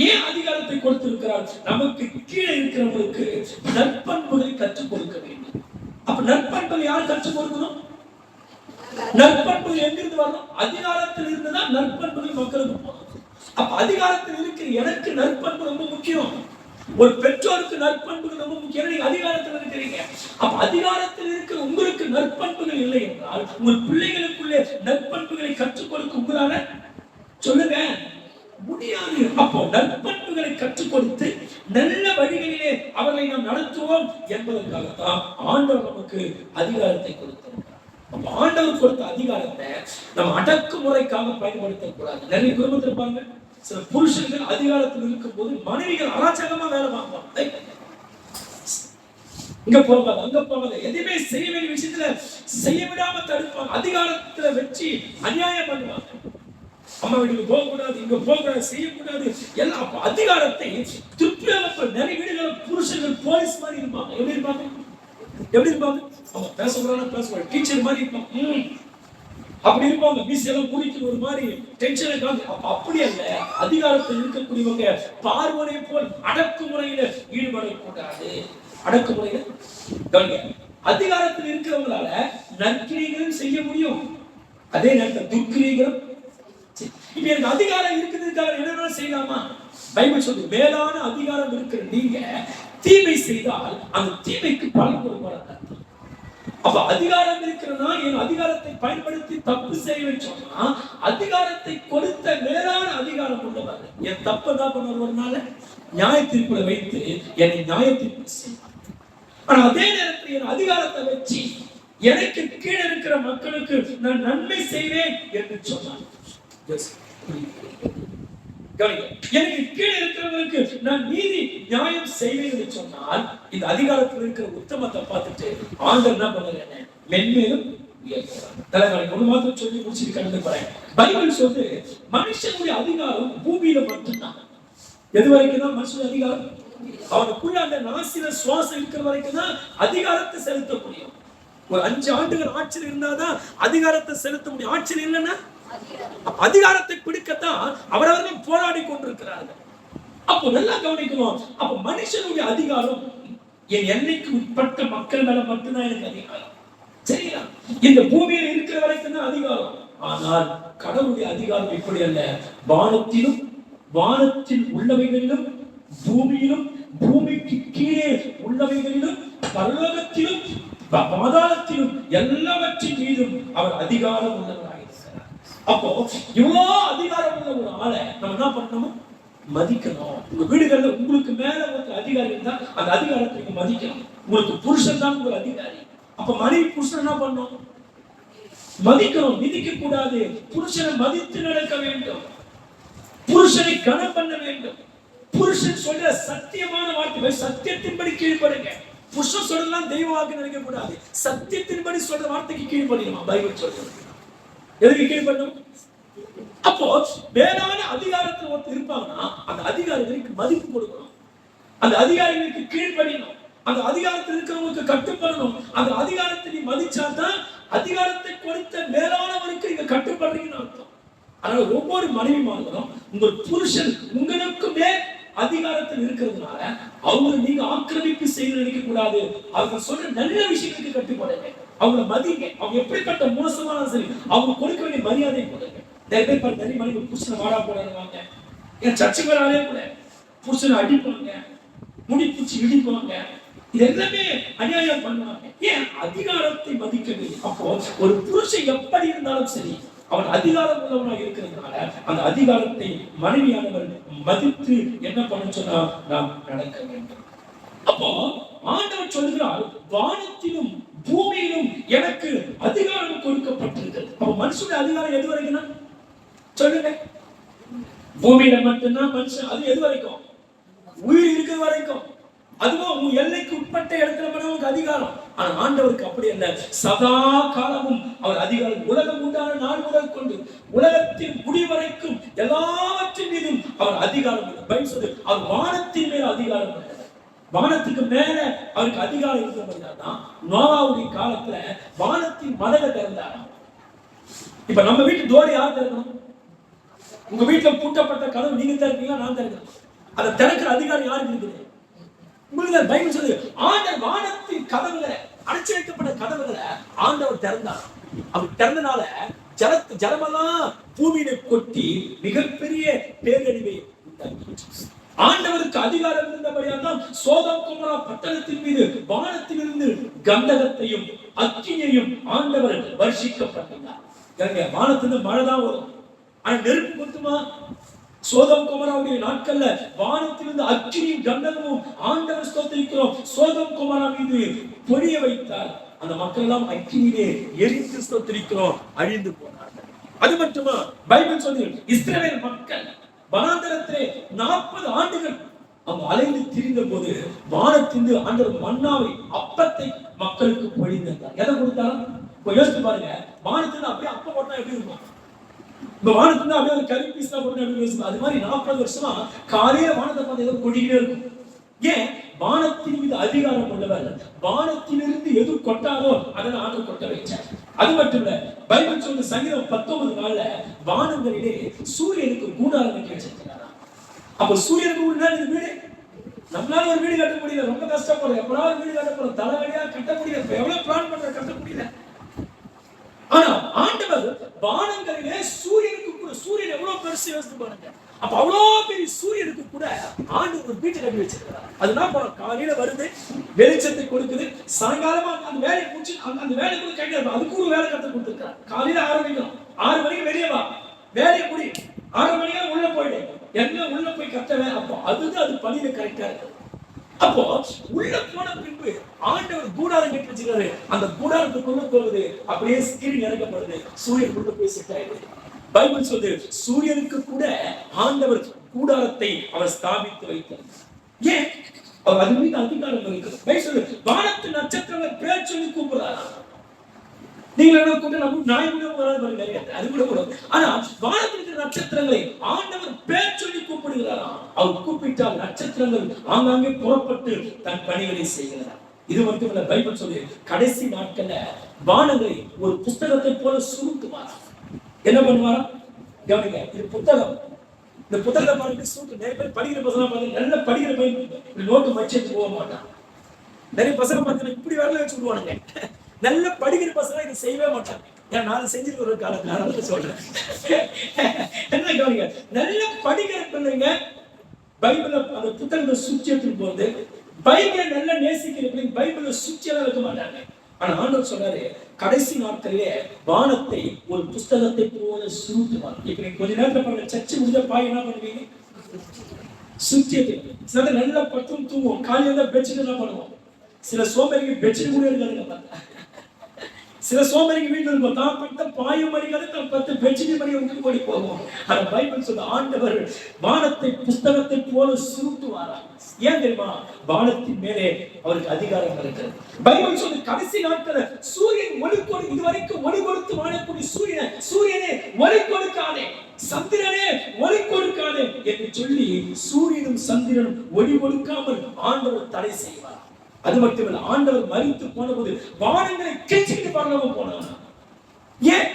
ஏன் அதிகாரத்தை கொடுத்திருக்கிறார்? நமக்கு கீழே இருக்கிறவங்களுக்கு நற்பண்புகளை கற்றுக் கொடுக்க வேண்டும். அப்ப நற்பண்புகள் யார் கற்றுக் கொடுக்கணும்? நற்பண்புகள் எங்கிருந்து வரணும்? அதிகாரத்தில் இருந்துதான் நற்பண்புகள் மக்களுக்கு போகணும். அப்ப அதிகாரத்தில் இருக்கிற எனக்கு நற்பண்பு ரொம்ப முக்கியம். ஒரு பெற்றோருக்கு நற்பண்புகள் ரொம்ப முக்கியம். நீங்க அதிகாரத்தில் இருக்கிறீங்க. அப்ப அதிகாரத்தில் இருக்கிற உங்களுக்கு நற்பண்புகள் இல்லை என்றால் உங்கள் பிள்ளைகளுக்குள்ளே நற்பண்புகளை கற்றுக் கொடுக்க உங்களால சொல்லுங்க முடியாது. அப்போ நற்பண்புகளை கற்றுக் கொடுத்து நல்ல வழிகளிலே அவர்களை நாம் நடத்துவோம் என்பதற்காகத்தான் ஆண்டவர் நமக்கு அதிகாரத்தை கொடுத்திருக்கிறார். ஆண்டவர் கொடுத்த அதிகாரத்தை நம்ம அடக்குமுறைக்காக பயன்படுத்தக்கூடாது. நிறைய குடும்பத்தில் இருப்பாங்க, சில புருஷர்கள் அதிகாரத்தில் இருக்கும் போது மனைவிகள் அராஜகமா வேலை வாங்குவாங்க. இங்க போகாது, அங்க போகாது, எதுவுமே செய்ய வேண்டிய விஷயத்துல செய்ய விடாம தடுப்பாங்க. அதிகாரத்துல வச்சு அநியாயம் பண்ணுவாங்க. அம்மா வீட்டுக்கு போக கூடாது, இங்க போக கூடாது, செய்யக்கூடாது எல்லாம். அதிகாரத்தை துப்புரவு நிறைய வீடுகள் புருஷர்கள் போலீஸ் மாதிரி இருப்பாங்க. எப்படி இருப்பாங்க? அவங்க பேசக்கூடாது, டீச்சர் மாதிரி இருப்பாங்க. அப்படி இருப்பாங்க. மீசையெல்லாம் முடிக்கிற ஒரு மாதிரி டென்ஷன். அப்படி அல்ல. அதிகாரத்தில் இருக்கக்கூடியவங்க பார்வனை போல் அடக்குமுறையில ஈடுபடக்கூடாது. அடக்குமுறையில அதிகாரத்தில் இருக்கிறவங்களால நற்கிரிகளும் செய்ய முடியும், அதே நேரத்தில் துர்க்கிரிகளும். இப்ப எனக்கு அதிகாரம் இருக்கிறதுக்காக என்ன செய்யலாமா? பைபிள் சொல்லு, மேலான அதிகாரம் இருக்கிற நீங்க தீமை செய்தால் அந்த தீமைக்கு பலன் கொடுப்பாங்க. அப்ப அதிகாரம் இருக்கிறனா என் அதிகாரத்தை பயன்படுத்தி தப்பு செய்ய சொன்னா அதிகாரத்தை கொடுத்த மேலான அதிகாரம் உள்ளவர் என் தப்பு தான் பண்ணுவார். ஒரு நாள் நியாய தீர்ப்புல வைத்து என்னை நியாய தீர்ப்பு செய்வார். ஆனா அதே நேரத்தில் என் அதிகாரத்தை வச்சு எனக்கு கீழே இருக்கிற மக்களுக்கு நான் நன்மை செய்வேன் என்று சொன்னார். எனக்கு கீழே இருக்கிறவங்களுக்கு நான் நீதி நியாயம் செய்வேன் என்று சொன்னால் இந்த அதிகாரத்தில் இருக்கிற உத்தமத்தை பார்த்துட்டு ஆண்டவர் என்ன பண்ணுறாங்க? மென்மேலும் ஒண்ணு மாத்திரம் சொல்லி முடிச்சுட்டு கடந்து போறேன். பைபிள் சொல்லுது மனுஷனுடைய அதிகாரம் பூமியில மட்டும்தான். எது வரைக்கும் தான் மனுஷனுடைய அதிகாரம்? அவனுக்குள்ள அந்த நாசில சுவாசம் இருக்கிற வரைக்கும் தான் அதிகாரத்தை செலுத்த முடியும். ஒரு 5 ஆண்டுகள் ஆட்சியில் இருந்தாதான் அதிகாரத்தை செலுத்த முடியும். ஆட்சியில் இல்லைன்னா அதிகாரத்தை பிடிக்கத்தான் அவரவர்கள் போராடி கொண்டிருக்கிறார்கள். அப்போ நல்லா கவனிக்கணும். அப்ப மனுஷனுடைய அதிகாரம் என் எல்லைக்கு உட்பட்ட மக்கள் மேல மட்டும்தான் எனக்கு அதிகாரம். சரியா? இந்த பூமியில இருக்கிற வரைக்கும் தான் அதிகாரம். ஆனால் கடவுளுடைய அதிகாரம் இப்படி அல்ல. வானத்திலும் வானத்தில் உள்ளவைகளிலும் பூமியிலும் பூமிக்கு கீழே உள்ளவைகளிலும் பரலோகத்திலும் பாதாளத்திலும் எல்லாவற்றின் மீதும் அவர் அதிகாரம் உள்ளவராக இருக்கிறார். அப்போ இவ்வளவு அதிகாரம் உள்ள ஒரு ஆளை நம்ம என்ன பண்ணணும்? மதிக்கணும். உங்க வீடுகள்ல உங்களுக்கு மேல ஒரு அதிகாரி இருந்தா அந்த அதிகாரத்தை நீங்க மதிக்கணும். உங்களுக்கு புருஷன் தான் ஒரு அதிகாரி. அப்ப மனைவி புருஷன் என்ன பண்ணணும்? மதிக்கணும், மிதிக்க கூடாது. புருஷனை மதித்து நடக்க வேண்டும். புருஷனை கனம் பண்ண வேண்டும். புருஷன் சொல்ற சத்தியமான வார்த்தை, சத்தியத்தின்படி கீழ்ப்படுங்க. புருஷன் சொல்லலாம் தெய்வ வாக்கு நினைக்க கூடாது. சத்தியத்தின்படி சொல்ற வார்த்தைக்கு கீழ்ப்படியணும். பைபிள் சொல்றது எதுக்கு கீழ்ப்படணும்? அப்போ வேளாண் அதிகாரத்தில் ஒருத்தர் இருப்பாங்கன்னா அந்த அதிகாரிகளுக்கு மதிப்பு கொடுக்கணும். அந்த அதிகாரிகளுக்கு கீழ்ப்படியணும். அந்த அதிகாரத்தில் இருக்கிறவங்களுக்கு கட்டுப்படணும். அந்த அதிகாரத்தை நீ மதிச்சாதான் அதிகாரத்தை கொடுத்த மேலானவருக்கு நீங்க கட்டுப்படுறீங்கன்னு அர்த்தம். அதனால ஒவ்வொரு மனைவிமார்களும் உங்கள் புருஷன் உங்களுக்கு மேல் அதிகாரத்தில் இருக்கிறதுனால அவங்க நீங்க ஆக்கிரமிப்பு செய்து நினைக்க கூடாது. அவங்க சொல்ற நல்ல விஷயங்களுக்கு கட்டுப்படுங்க. அவங்களை மதிங்க. அவங்க எப்படிப்பட்ட மோசமான சரி அவங்க கொடுக்க வேண்டிய மரியாதை கொடுங்க. நிறைய பேர் நிறைய மனைவி புருஷனை வாடா போடுவாங்க. ஏன் சர்ச்சை வராலே கூட புருஷனை அடிப்பாங்க, முடி பூச்சி இடிப்பாங்க. இது எல்லாமே அநியாயம் பண்ணுவாங்க. ஏன்? அதிகாரத்தை மதிக்கவில்லை. அப்போ ஒரு புருஷன் எப்படி இருந்தாலும் சரி அவன் அதிகாரம் உள்ளவனாக இருக்கிறதுனால அந்த அதிகாரத்தை மனைவியானவர் மதித்து என்ன பண்ண சொன்னா நாம் நடக்க வேண்டும். அப்போ ஆண்டவர் சொல்கிறார், வானத்திலும் பூமியிலும் எனக்கு அதிகாரம் கொடுக்கப்பட்டிருக்கிறது. அப்ப மனுஷனுடைய அதிகாரம் எது வரைக்கும் சொல்லுங்க? பூமியில மட்டும்தான் மனுஷன். அது எது வரைக்கும்? உயிர் இருக்கிற வரைக்கும். அதுவும் உன் எல்லைக்கு உட்பட்ட இடத்துல பண்ணவங்க அதிகாரம். ஆனா ஆண்டவருக்கு அப்படி அல்ல. சதா காலமும் அவர் அதிகாரம். உலகம் உண்டான நாள் முதல் கொண்டு உலகத்தின் முடிவரைக்கும் எல்லாவற்றின் மீதும் அவர் அதிகாரம். பைபிள் சொல்லுது அவர் வானத்தின் மேல் அதிகாரம். வானத்துக்கு மேல அவருக்கு அதிகாரம் இருக்கிறதுதான் நோவாவுடைய காலத்துல வானத்தின் மதக திறந்தாராம். இப்ப நம்ம வீட்டு டோர் யார் திறக்கணும்? உங்க வீட்டுல பூட்டப்பட்ட கதவு நீங்க திறப்பீங்களா? நான் திறக்கணும். அதை திறக்கிற அதிகாரம் யாருக்கு இருக்குது? உங்களுக்கு பைபிள் சொல்லுது ஆண்டவர் வானத்தின் கதவுகளை, அடைச்சு வைக்கப்பட்ட கதவுகளை ஆண்டவர் திறந்தார். அவர் திறந்தனால ஜலமெல்லாம் பூமியில கொட்டி மிகப்பெரிய பேரழிவை உண்டாக்கி ஆண்டவருக்கு அதிகாரம் இருந்தபடியால் தான் சோதோம் கொமோரா பட்டணத்தின் மீது வானத்திலிருந்து கந்தகத்தையும் அக்கினியையும் ஆண்டவர் வர்ஷிக்கப்பட்டார். வானத்திலிருந்து மழை தான் வரும், ஆனா நெருப்பு கொத்துமா? சோதோம் கொமோராவுடைய நாட்கள்ல வானத்திலிருந்து அக்கினியும் கந்தகமும் ஆண்டவர் ஸ்தோத்திரிக்கிறோம் சோதோம் கொமோரா மீது பொழிய வைத்தார். அந்த மக்கள் எல்லாம் அக்கினியிலே எரிந்து ஸ்தோத்திரிக்கிறோம் அழிந்து போனார்கள். அது மட்டுமா? பைபிள் சொல்லி இஸ்ரவேல் மக்கள் வனாந்தரத்திலே 40 ஆண்டுகள் அவங்க அலைந்து திரிந்த போது வானத்திலிருந்து ஆண்டவர் மன்னாவை, அப்பத்தை மக்களுக்கு பொழிந்தார். எதை கொடுத்தாலும் யோசித்து பாருங்க. வானத்திலிருந்து அப்படியே அப்பம் போட்டா எப்படி இருக்கும்? இந்த வானத்துல அப்படியே ஒரு கறி பீஸ் தான் போட்டு அது மாதிரி 40 வருஷமா காலையில வானத்தை பார்த்து ஏதோ கொடிக்கிட்டே இருக்கும். ஏன்? வானத்தின் மீது அதிகாரம் உள்ளவர். வானத்திலிருந்து எது கொட்டாரோ அதை ஆண்டவர் கொட்ட வைச்சார். அது மட்டும் இல்ல, பைபிள் சொல்ற சங்கீதம் 19:4 வானங்களிலே சூரியனுக்கு கூடாரம் கட்டி வச்சிருக்கிறார். அப்ப சூரியனுக்கு முன்னாடி வீடு நம்மளால ஒரு வீடு கட்ட முடியல, ரொம்ப கஷ்டப்படுறோம். எப்படாவது வீடு கட்ட போறோம், தலைவலியா கட்ட முடியல, எவ்வளவு பிளான் பண்ற கட்ட முடியல. ஆனா ஆண்டவர் வானங்களிலே சூரியனுக்கு கூட, சூரியன் எவ்வளவு பெருசு யோசித்து பாருங்க. அப்ப அவ்வளவு பெரிய சூரியனுக்கு கூட ஆண்டவர் ஒரு வீட்டை கட்டி வச்சிருக்கிறார். அதுதான் காலையில வருது, வெளிச்சத்தை கொடுக்குது, சாயங்காலமா அந்த வேலையை முடிச்சு அந்த வேலை கூட கையில அதுக்கு ஒரு வேலை கத்து கொடுத்துருக்காரு. காலையில ஆரம்பிக்கணும், 6 மணிக்கு வெளியே வா, வேலையை முடி, 6 மணிக்கு உள்ள போயிடு, என்ன உள்ள போய் கத்த. அப்போ அதுதான் அது பணியில கரெக்டா இருக்கு. அப்போ உள்ள போன பின்பு ஆண்டவர் கூடாரம் கட்டி வச்சிருக்காரு. அந்த கூடாரத்துக்குள்ள போகுது, அப்படியே ஸ்கிரீன் இறக்கப்படுது, சூரியன் உள்ள போய் செட் ஆயிடுது. பைபிள் சொல்லுது சூரியனுக்கு கூட ஆண்டவர் கூடாரத்தை அவர் ஸ்தாபித்து வைத்தார். ஏன்? அவர் அது மீது அதிகாரம் இருக்கிறது. பைபிள் சொல்லுது வானத்து நட்சத்திரங்கள் பேர் சொல்லி கூப்பிடுறாரா? நீங்க கூட நம்ம நாய் கூட வராது, அது கூட கூட. ஆனா வானத்திற்கு நட்சத்திரங்களை ஆண்டவர் பேர் சொல்லி கூப்பிடுகிறாராம். அவர் கூப்பிட்டால் நட்சத்திரங்கள் ஆங்காங்கே புறப்பட்டு தன் பணிகளை செய்கிறார். இது மட்டுமல்ல, பைபிள் சொல்லி கடைசி நாட்கள்ல வானங்களை ஒரு புத்தகத்தை போல சுருட்டுவார். என்ன பண்ணுவாரா? கவனிங்க, இது புத்தகம். இந்த புத்தகத்தை பாருங்க, சுருட்டு. நிறைய பேர் படிக்கிற பசங்க பாருங்க, நல்ல படிக்கிற பையன் நோட்டு வச்சு போக மாட்டான். நிறைய பசங்க பார்த்தீங்கன்னா இப்படி வரல வச்சு விடுவானுங்க. நல்ல படிக்கிற பசங்க இதை செய்யவே மாட்டாங்க. ஏன் நான் செஞ்சுட்டு ஒரு காலத்துல சொல்றேன். என்ன கவனிங்க, நல்ல படிக்கிற பிள்ளைங்க பைபிள அந்த புத்தகத்தை சுற்றி எடுத்துட்டு போறது பைபிளை நல்லா நேசிக்கிறீங்க, பைபிளை சுற்றியெல்லாம் வைக்க மாட்டாங்க. ஆனா ஆண்டவர் சொல்றாரு, கடைசி நாட்களிலே வானத்தை ஒரு புஸ்தகத்தை போல சுருட்டுவார். இப்ப நீங்க கொஞ்ச நேரத்துல பாருங்க, சர்ச்சை முடிஞ்ச பாய் என்ன பண்ணுவீங்க? சுற்றியது. சில நல்லா பத்தும் தூங்குவோம், காலையில பெட்ஷீட் என்ன பண்ணுவோம்? சில சோம்பேறிங்க பெட்ஷீட் கூட இருக்காதுங்க. சில சோம்பேறிங்க வீட்டுல இருக்கும், தான் பட்ட பாயும் மணிக்காது, தான் 10 பெட்ஷீட் மணி உங்களுக்கு ஓடி போவோம். ஆனா பைபிள் சொல்ற ஆண்டவர் வானத்தை புஸ்தகத்தை போல சுருட்டுவாரா. ஏன் தெரியுமா? வானத்தின் மேலே அவருக்கு அதிகாரம் இருக்கிறது. பைபிள் சொல்ற கடைசி நாட்கள் சூரியன் ஒளி கொடு, இதுவரைக்கும் ஒளி கொடுத்து வாழக்கூடிய சூரியனே ஒளி கொடுக்காதே, சந்திரனே ஒளி கொடுக்காதே என்று சொல்லி சூரியனும் சந்திரனும் ஒளி கொடுக்காமல் ஆண்டவர் தடை செய்வார். அது மட்டுமல்ல, ஆண்டவர் மரித்து போன போது வானங்களை கிழிச்சிட்டு பரலோகம் போனாங்க. ஏன்?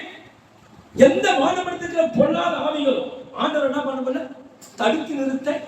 எந்த வானமண்டலத்துல பொல்லாத ஆவிகளும் ஆண்டவர் என்ன பண்ண தடுத்து நிறுத்த.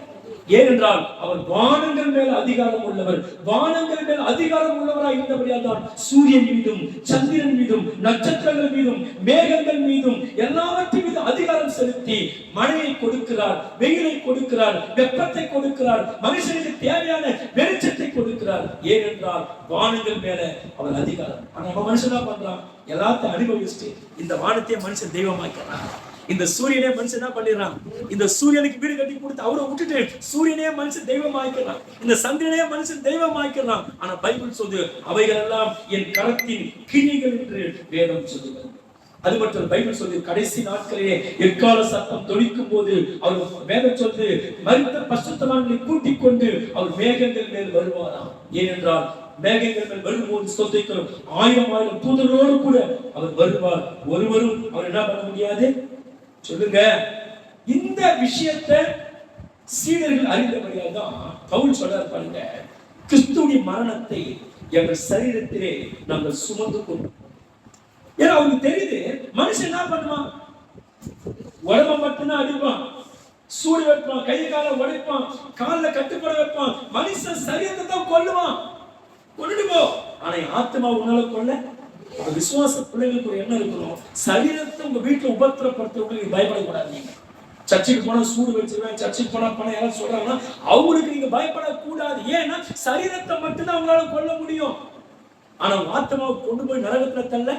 ஏனென்றால் அவர் வானங்கள் மேல் அதிகாரம் உள்ளவர். வானங்கள் மேல் அதிகாரம் உள்ளவராய் இருந்தபடியால் தான் சூரியன் மீதும் சந்திரன் மீதும் நட்சத்திரங்கள் மீதும் மேகங்கள் மீதும் எல்லாவற்றின் மீதும் அதிகாரம் செலுத்தி மழையை கொடுக்கிறார், வெயிலை கொடுக்கிறார், வெப்பத்தை கொடுக்கிறார், மனுஷனுக்கு தேவையான வெளிச்சத்தை கொடுக்கிறார். ஏனென்றால் வானங்கள் மேல அவர் அதிகாரம். ஆனா நம்ம மனுஷனா பண்றான், எல்லாத்தையும் அனுபவிச்சுட்டு இந்த வானத்தையே மனுஷன் தெய்வமாக்கிறான். இந்த சூரியனே மனுஷன் என்ன பண்ணிடுறான்? இந்த சூரியனுக்கு வீடு கட்டி கொடுத்து அவரை விட்டுட்டு சூரியனே மனுஷன் தெய்வமாக்கிறான், இந்த சந்திரனே மனுஷன் தெய்வமாக்கிறான். ஆனா பைபிள் சொல்லுது, அவைகள் எல்லாம் என் கரத்தின் கிணிகள் என்று வேதம் சொல்லுகிறது. அது மட்டும் பைபிள் சொல்லி கடைசி நாட்களிலே எக்கால சத்தம் தொனிக்கும் போது அவர் வேதம் சொல்லி மரித்த பரிசுத்தவான்களை கூட்டிக் கொண்டு அவர் மேகங்கள் மேல் வருவாராம். ஏனென்றால் மேகங்கள் மேல் வரும்போது சொத்தைக்கிறோம் 1000 தூதரோடு கூட அவர் வருவார். ஒருவரும் அவர் என்ன பண்ண முடியாது. சொல்லுங்க. இந்த விஷயத்தை சீடர்கள் அறிந்தபடியால் தான் பவுல் சொல்றார் பாருங்க, கிறிஸ்துவின் மரணத்தை எங்கள் சரீரத்திலே நாங்கள் சுமந்து கொண்டோம். ஏன்னா அவனுக்கு தெரியுது மனுஷன் என்ன பண்ணுவான், உடம்ப மட்டும்தான் அடிப்பான், சூடு வைப்பான், கை காலை உடைப்பான், காலில் கட்டுப்பட வைப்பான், மனுஷன் சரீரத்தை தான் கொல்லுவான், கொண்டுட்டு போ. ஆனா ஆத்மா உன்னால கொல்ல. விசுவாச பிள்ளைகளுக்கு ஒரு எண்ணம் இருக்கணும், சரீரத்தை உங்க வீட்டுல உபத்திரப்படுத்துறவங்களுக்கு பயப்படக்கூடாது. நீங்க சர்ச்சுக்கு போனா சூடு வச்சிருவேன், சர்ச்சுக்கு போனா பணம் யாராவது சொல்றாங்கன்னா அவங்களுக்கு நீங்க பயப்படக்கூடாது. ஏன்னா சரீரத்தை மட்டும்தான் அவங்களால கொல்ல முடியும். ஆனா ஆத்மாவை கொண்டு போய் நரகத்துல தள்ள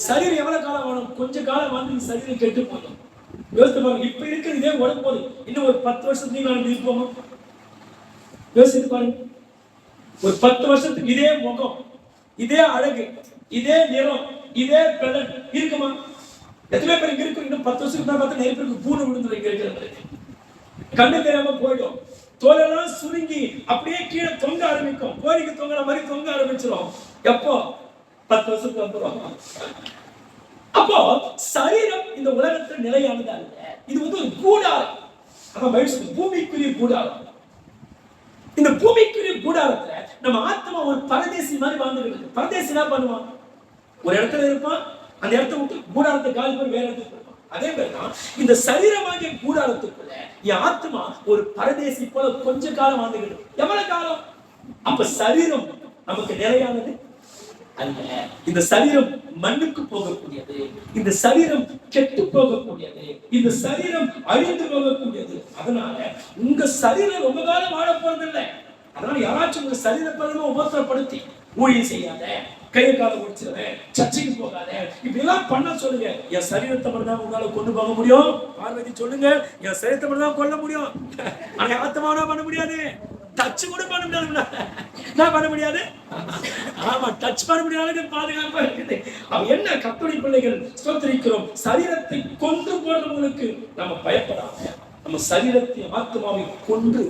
சரீரம் எவ்வளவு காலம் வேணும்? கொஞ்ச காலம் வந்து சரீரம் கெட்டு போதும். யோசித்து பாருங்க, இப்ப இருக்கிற இதே உடம்பு போது இன்னும் ஒரு 10 வருஷத்துக்கு நான் இருப்போமா? யோசித்து பாருங்க, ஒரு 10 வருஷத்துக்கு இதே முகம், இதே அழகு, இதே நிறம், இதே கலர் இருக்குமா? எத்தனை பேருக்கு இருக்கும்? இன்னும் 10 வருஷத்துக்கு தான் பார்த்தா நிறைய பேருக்கு பூனை விழுந்து இங்க இருக்கிறது, கண்ணு தெரியாம போயிடும், தோலெல்லாம் சுருங்கி அப்படியே கீழே தொங்க ஆரம்பிக்கும், கோரிக்கை தொங்குற மாதிரி தொங்க ஆரம்பிச்சிடும். எப்போ? 10 வருஷத்துக்கு அப்புறம். அப்போ சரீரம் இந்த உலகத்துல நிலையானதா இல்ல, இது வந்து ஒரு கூடாரம். அதான் பூமிக்குரிய கூடாரம். இந்த பூமிக்குரிய கூடாரத்துல நம்ம ஆத்மா ஒரு பரதேசி மாதிரி வாழ்ந்துட்டு இருக்கு. பரதேசி என்ன பண்ணுவான்? ஒரு இடத்துல இருப்பான், அந்த இடத்த விட்டு கூடாரத்தை காலி பண்ணி வேற இடத்துக்கு போவான். அதே மாதிரிதான் இந்த சரீரமாகிய கூடாரத்துக்குள்ள என் ஆத்மா ஒரு பரதேசி போல கொஞ்ச காலம் வாழ்ந்துகிட்டு. எவ்வளவு காலம்? அப்ப சரீரம் நமக்கு நிலையானது அல்ல. இந்த சரீரம் மண்ணுக்கு போகக்கூடியது, இந்த சரீரம் கெட்டு போகக்கூடியது, இந்த சரீரம் அழிந்து போகக்கூடியது. அதனால உங்க சரீரம் ரொம்ப காலம் வாழ போறதில்லை. அதனால யாராச்சும் உங்க சரீரத்தை உபத்திரப்படுத்தி ஊழியம் செய்யாத, கையை கால முடிச்சிருவேன், சர்ச்சைக்கு போகாத, இப்படி எல்லாம் பண்ண சொல்லுங்க. என் சரீரத்தை மட்டும் தான் உங்களால கொண்டு போக முடியும். பார்வதி சொல்லுங்க, என் சரீரத்தை மட்டும் தான் கொல்ல முடியும், ஆனா ஆத்மாவா பண்ண முடியாது. டச் கூட பண்ண முடியாது. என்ன பண்ண முடியாது? ஆமா, டச் பண்ண முடியாது. பாதுகாப்பா இருக்குது. அவ என்ன கர்த்தருடைய பிள்ளைகள் ஸ்தோத்திரிக்கிறோம். சரீரத்தை கொன்று போடுறவங்களுக்கு நம்ம பயப்படாம நம்ம சரீரத்தை ஆத்மாவை கொன்று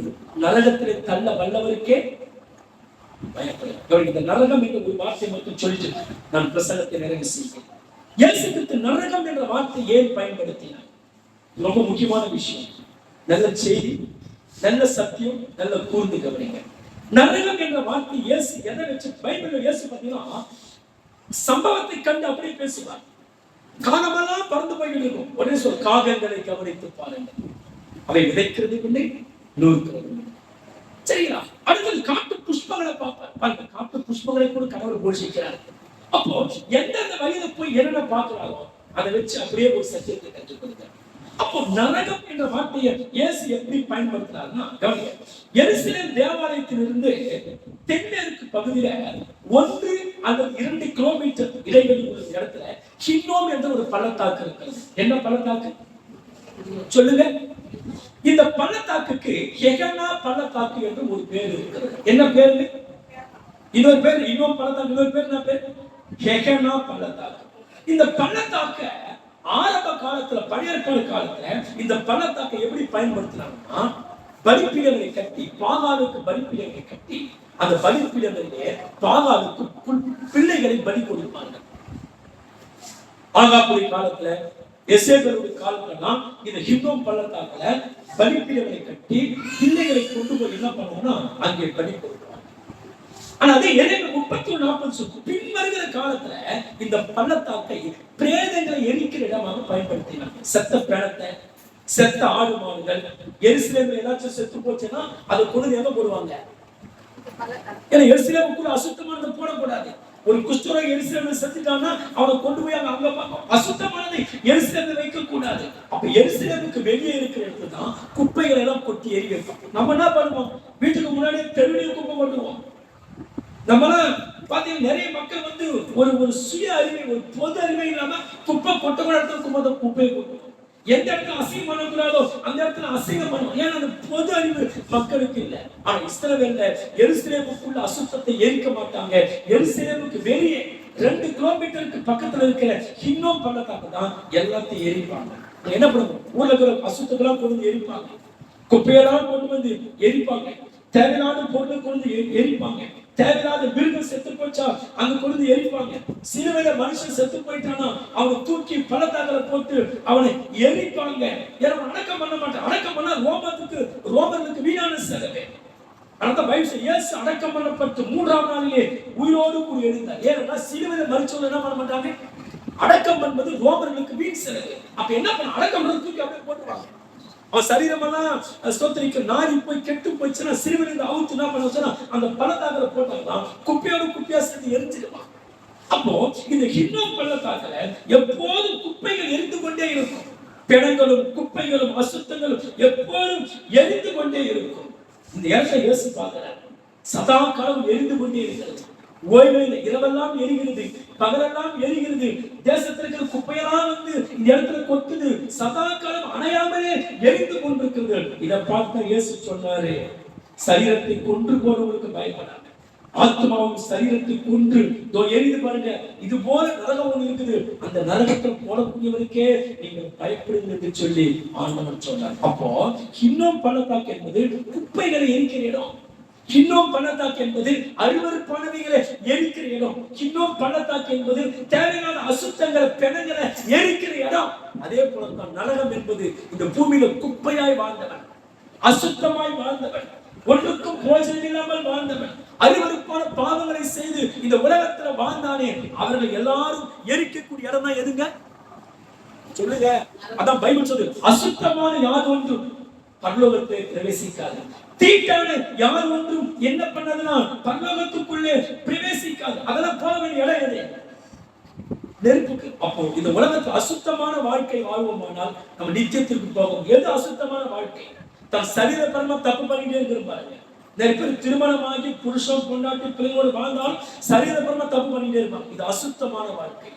நரகத்திலே தள்ள வல்லவருக்கே பயப்படும். இந்த நரகம் என்ற ஒரு வார்த்தை மட்டும் சொல்லிட்டு நான் பிரசங்கத்தை நிறைவு செய்கிறேன். இயேசு கிறிஸ்து நரகம் என்ற வார்த்தை ஏன் பயன்படுத்தினார்? ரொம்ப முக்கியமான விஷயம், நல்ல செய்தி, நல்ல சத்தியம், நல்ல கூர்ந்து கவனிங்க. நரகம் என்ற வார்த்தை இயேசு எதை வச்சு பைபிள்ல இயேசு பார்த்தீங்கன்னா சம்பவத்தை கண்டு அப்படியே பேசுவார். காகமெல்லாம் பறந்து போய்கிட்டு இருக்கும். உடனே சொல், காகங்களை கவனித்து பாருங்கள், அவை விதைக்கிறது இல்லை, நூறுக்கிறது இல்லை. சரிங்களா? அடுத்தது காட்டு புஷ்பங்களை பார்ப்பார். பாருங்க, காட்டு புஷ்பங்களை கூட கடவுள் போஷிக்கிறார். அப்போ எந்தெந்த வழியில போய் என்னென்ன பார்க்கிறாரோ அதை வச்சு அப்படியே ஒரு சத்தியத்தை கற்றுக் கொடுக்கிறார். அப்போ நரகம் என்ற வார்த்தையை இயேசு எப்படி பயன்படுத்தினார்னா, எருசலேம் தேவாலயத்திலிருந்து தென்மேற்கு பகுதியில 1 அல்லது 2 கிலோமீட்டர் இடைவெளி உள்ள இடத்துல ஹின்னோம் என்ற ஒரு பள்ளத்தாக்கு இருக்கிறது. என்ன பள்ளத்தாக்கு சொல்லுங்க? இந்த பள்ளத்தாக்குக்கு ஹெகனா பள்ளத்தாக்கு என்று ஒரு பேர் இருக்கிறது. என்ன பேரு? இன்னொரு பேர், இன்னொரு பள்ளத்தாக்கு இன்னொரு பேர் என்ன பேர்? ஹெகனா பள்ளத்தாக்கு. இந்த பள்ளத்தாக்க ஆரம்ப காலத்துல, பழையற்கால காலத்துல இந்த பள்ளத்தாக்கை எப்படி பயன்படுத்தினாங்கன்னா, பலிபீடங்களை கட்டி, பாகாலுக்கு பலிபீடங்களை கட்டி, அந்த பலிபீடங்களிலே பாகாலுக்கு பிள்ளைகளை பலி கொடுப்பாங்க. ஆகாப்புடைய காலத்துல, எசேக்கேலுடைய காலத்துலலாம் இந்த ஹின்னோம் பள்ளத்தாக்குல பலிபீடங்களை கட்டி பிள்ளைகளை கொண்டு போய் என்ன பண்ணுவோம்னா அங்கே பலி கொடுப்பாங்க. ஆனா அதே 31-40 பின் வருகிற காலத்துல இந்த பள்ளத்தாக்கை பிரேதங்களை எரிக்கிற இடமாக பயன்படுத்தினாங்க. செத்த பிணத்தை, செத்த ஆடு மாடுகள், எருசலேம்ல ஏதாச்சும் செத்து போச்சுன்னா அதை கொண்டு எங்க போடுவாங்க? ஏன்னா எருசலேமுக்குள்ள அசுத்தமானதை போடக்கூடாது. ஒரு குஷ்டரோகி எருசலேம்ல செத்துட்டான்னா அவனை கொண்டு போய் அங்க அசுத்தமானதை எருசலேம்ல வைக்க கூடாது. அப்ப எருசலேமுக்கு வெளியே இருக்கிற இடத்துல தான் குப்பைகளை எல்லாம் கொட்டி எரி வைப்போம். நம்ம என்ன பண்ணுவோம்? வீட்டுக்கு முன்னாடி தெருவிலே குப்பை கொண்டுவோம். நம்மளாம் பாத்தீங்கன்னா நிறைய மக்கள் வந்து ஒரு சுய அறிவை, ஒரு பொது அறிவை இல்லாம குப்பை கொட்டக்கூட இடத்துல குப்பையை கொட்டுவோம். எந்த இடத்துல அசிங்கம் பண்ணக்கூடாதோ அந்த இடத்துல அசிங்கம் பண்ணுவோம். ஏன்னா அந்த பொது அறிவு மக்களுக்கு இல்லை. ஆனா இஸ்ரவேல்ல எருசலேமுக்குள்ள அசுத்தத்தை எரிக்க மாட்டாங்க. எருசலேமுக்கு வெளியே 2 கிலோமீட்டருக்கு பக்கத்துல இருக்கிற ஹின்னோம் பள்ளத்தாக்கு தான் எல்லாத்தையும் எரிப்பாங்க. என்ன பண்ணுவோம்? ஊர்ல இருக்கிற அசுத்தத்தெல்லாம் கொண்டு எரிப்பாங்க, குப்பையெல்லாம் கொண்டு வந்து எரிப்பாங்க, தேவையான பொருளை கொண்டு எரிப்பாங்க, தேவையில்லாத மிருகம் செத்து போச்சா அங்க கொண்டு எரிப்பாங்க. சிலுவையில மனுஷன் செத்து போயிட்டானா அவனை தூக்கி பள்ளத்தாக்குல போட்டு அவனை எரிப்பாங்க. அடக்கம் பண்ண மாட்டான். அடக்கம் பண்ணா ரோமர்களுக்கு வீணான செலவு. அந்த பைபிள் இயேசு அடக்கம் பண்ணப்பட்டு 3ஆம் நாளிலே உயிரோடு கூட எழுந்தார். ஏன்னா சிலுவையில மரிச்சவங்க என்ன பண்ண மாட்டாங்க? அடக்கம் பண்ணுவது ரோமர்களுக்கு வீண் செலவு. அப்ப என்ன பண்ண? அடக்கம் பண்ண தூக்கி அப்படியே போட்டுவாங்க. அவன் சரீரமெல்லாம் ஸ்தோத்திரிக்க நாரி போய் கெட்டு போயிடுச்சுன்னா சிறுவனிலிருந்து அவுத்து என்ன பண்ண வச்சுன்னா அந்த பள்ளத்தாக்குல போட்டாங்கன்னா குப்பையோட குப்பையா சேர்த்து எரிஞ்சிடுவான். அப்போ இந்த ஹின்னோம் பள்ளத்தாக்குல எப்போதும் குப்பைகள் எரிந்து கொண்டே இருக்கும். பிணங்களும் குப்பைகளும் அசுத்தங்களும் எப்போதும் எரிந்து கொண்டே இருக்கும். இந்த இடத்தை இயேசு பார்க்கிறார். சதா காலம் எரிந்து கொண்டே இருக்கிறது. ஓய்வு இரவெல்லாம் எரிகிறது, பகலெல்லாம் எரிகிறது. தேசத்திற்கு குப்பையெல்லாம் வந்து இந்த இடத்துல கொத்துது, சதா காலம் அணையாமலே எரிந்து கொண்டிருக்கிறது. இதை பார்த்த இயேசு சொன்னாரு, சரீரத்தை கொன்று போறவங்களுக்கு பயப்படாது, ஆத்மாவும் சரீரத்தை கொன்று எரிந்து பாருங்க. இது போல நரகம் ஒண்ணு இருக்குது, அந்த நரகத்தை போடக்கூடியவருக்கே நீங்கள் பயப்படுங்க என்று சொல்லி ஆண்டவர் சொன்னார். அப்போ ஹின்னோம் பள்ளத்தாக்கு என்பது குப்பைகளை எரிக்கிற இடம். ஹின்னோம் பள்ளத்தாக்கு என்பது அருவருப்பானவைகளை எரிக்கிற இடம். ஹின்னோம் பள்ளத்தாக்கு என்பது தேவையான அசுத்தங்களை, பிணங்களை எரிக்கிற இடம். அதே போலதான் நரகம் என்பது இந்த பூமியில குப்பையாய் வாழ்ந்தவன், அசுத்தமாய் வாழ்ந்தவன், ஒன்றுக்கும் போஜனம் இல்லாமல் வாழ்ந்தவன், அருவருப்பான பாவங்களை செய்து இந்த உலகத்துல வாழ்ந்தானே, அவர்கள் எல்லாரும் எரிக்கக்கூடிய இடம் தான் எதுங்க? சொல்லுங்க. அதான் பைபிள் சொல்லுது, அசுத்தமான யாதொன்றும் பரலோகத்தை பிரவேசிக்காது, தீட்டான யார் ஒன்றும் என்ன பண்ணதுன்னா பரலோகத்துக்குள்ளே பிரவேசிக்காது. அதெல்லாம் போக வேண்டிய இடம் எது? நெருப்புக்கு. அப்போ இந்த உலகத்துல அசுத்தமான வாழ்க்கை வாழ்வோமானால் நம்ம நித்தியத்திற்கு போவோம். எது அசுத்தமான வாழ்க்கை? தன் சரீர பரமா தப்பு பண்ணிட்டே இருப்பாங்க. நிறைய பேர் திருமணமாகி புருஷன் பொண்டாட்டி பிள்ளைகளோடு வாழ்ந்தால் சரீர பரமா தப்பு பண்ணிட்டே இருப்பாங்க. இது அசுத்தமான வாழ்க்கை.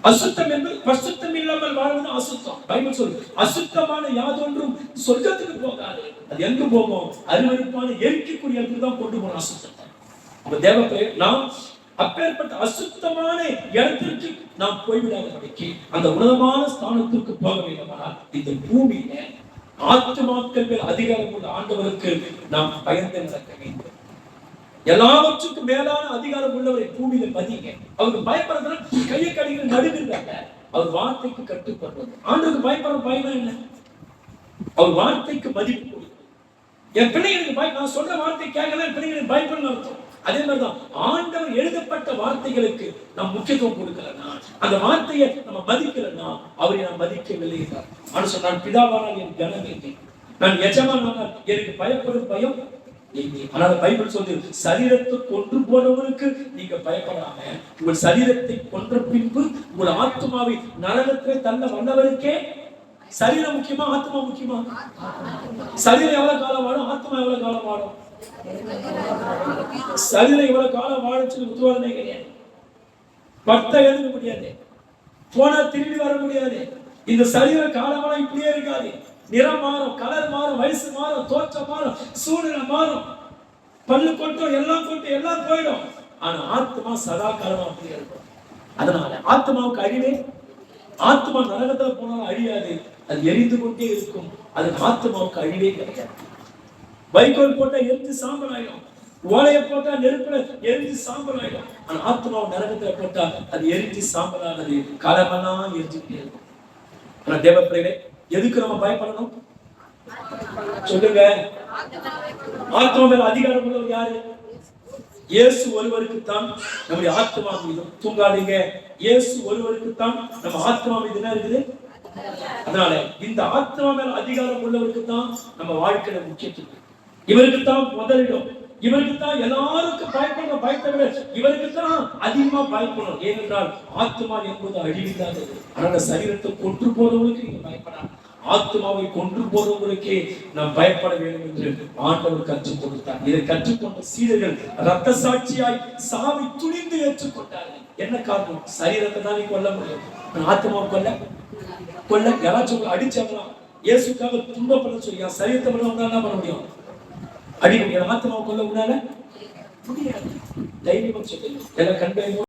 அசுத்தம் என்பது பரிசுத்தம் இல்லாமல் வாழ்வது அசுத்தம். பைபிள் சொல்லுது, அசுத்தமான யாதொன்றும் சொர்க்கத்துக்கு போகாது. அது எங்க போகும்? அருவருப்பான எரிக்கக்கூடிய இடத்துக்கு தான் கொண்டு போகணும் அசுத்தத்தை. அப்ப தேவப்பே நாம் அப்பேற்பட்ட அசுத்தமான இடத்திற்கு நாம் போய்விடாதபடிக்கு அந்த உன்னதமான ஸ்தானத்திற்கு போக வேண்டுமானால் இந்த பூமியில ஆத்துமாக்கள் மேல் அதிகாரம் உள்ள ஆண்டவருக்கு நாம் பயந்து நடக்க வேண்டும். எல்லாவற்றுக்கும் மேலான அதிகாரம் உள்ளவரை பூமியில மதிங்க. அவருக்கு பயப்படுறதுனா கையை கடிக்கிற நடுங்கிறாங்க. அவர் வார்த்தைக்கு கட்டுப்படுறது. ஆண்டவருக்கு பயப்படுற பயமா என்ன? அவர் வார்த்தைக்கு மதிப்பு கொடுக்கும். என் பிள்ளைகளுக்கு நான் சொல்ற வார்த்தை கேட்கல, என் பிள்ளைகளுக்கு பயப்படணும் அர்த்தம். அதே மாதிரிதான் ஆண்டவர் எழுதப்பட்ட வார்த்தைகளுக்கு நாம் முக்கியத்துவம் கொடுக்கலன்னா, அந்த வார்த்தையை நம்ம மதிக்கலன்னா அவரை நாம் மதிக்கவில்லை என்றார். ஆனால் சொன்னான், பிதாவானால் என் கனம் இல்லை, நான் எஜமானால் எனக்கு பயப்படும் பயம். ஆனால் பைபிள் சொல்லி சரீரத்தை கொன்று போனவருக்கு நீங்க பயப்படாம உங்கள் சரீரத்தை கொன்ற பின்பு உங்கள் ஆத்மாவை நரகத்தை தள்ள வந்தவருக்கே சரீரம் முக்கியமா ஆத்மா முக்கியமா? சரீரம் எவ்வளவு காலம் வாழும், ஆத்மா எவ்வளவு காலம் வாழும்? சரீரம் எவ்வளவு காலம் வாழும் உத்தரவாதமே கிடையாது. பட்ட எழுத முடியாது, போனா திரும்பி வர முடியாது. இந்த சரீர காலமெல்லாம் இப்படியே இருக்காது. நிறம் மாறும், கலர் மாறும், வயசு மாறும், தோற்றம் மாறும், சூழ்நிலை மாறும், பல்லு கொட்டும், எல்லாம் கொட்டும், எல்லாம் போயிடும். ஆனா ஆத்மா சதா காலமா அப்படியே இருக்கும். அதனால ஆத்மாவுக்கு அழிவே, ஆத்மா நரகத்துல போனாலும் அழியாது, அது எரிந்து கொண்டே இருக்கும். அது ஆத்மாவுக்கு அழிவே கிடையாது. வைக்கோல் போட்டா எரிஞ்சு சாம்பல் ஆயிடும், ஓலையை போட்டா நெருப்புல எரிஞ்சு சாம்பல் ஆயிடும். ஆனா ஆத்மாவை நரகத்துல போட்டா அது எரிஞ்சு சாம்பல் ஆனது, காலமெல்லாம் எரிஞ்சுட்டே இருக்கும். ஆனா தேவ பிள்ளைகளே, எதுக்கு நம்ம பயப்படணும் சொல்லுங்க? ஆத்மா மேல அதிகாரம் உள்ளவர் யாரு? இயேசு ஒருவருக்கு தான் நம்முடைய ஆத்மா மீது. தூங்காதீங்க, இயேசு ஒருவருக்கு தான் நம்ம ஆத்மா மீது என்ன இருக்குது. அதனால இந்த ஆத்மா மேல அதிகாரம் உள்ளவருக்கு தான் நம்ம வாழ்க்கையில முக்கியத்துவம். இவருக்கு தான் முதலிடம், இவருக்கு தான் எல்லாருக்கும் பயப்படணும். பயத்தவிட இவருக்கு தான் அதிகமா பயப்படணும். ஏனென்றால் ஆத்மா என்பது அழிவில்லாதது. ஆனால் சரீரத்தை கொன்று போறவங்களுக்கு நீங்க பயப்படாது, ஆத்மாவை கொன்று போறவங்களுக்கே நாம் பயப்பட வேண்டும் என்று ஆண்டவர் கற்றுக் கொடுத்தார். இதை கற்றுக்கொண்ட சீடர்கள் ரத்த சாட்சியாய் சாவி துணிந்து ஏற்றுக்கொண்டார்கள். என்ன காரணம்? சரீரத்தை தான் நீ கொல்ல முடியும், ஆத்மாவை கொல்ல யாராச்சும் அடிச்சாங்களாம், இயேசுக்காக துன்பப்பட சொல்லி சரீரத்தை என்ன பண்ண முடியும்? அடிக்க முடியாது. ஆத்மாவை கொல்ல முடியாது, தைரியமா சொல்லி எல்லாம் கண்டு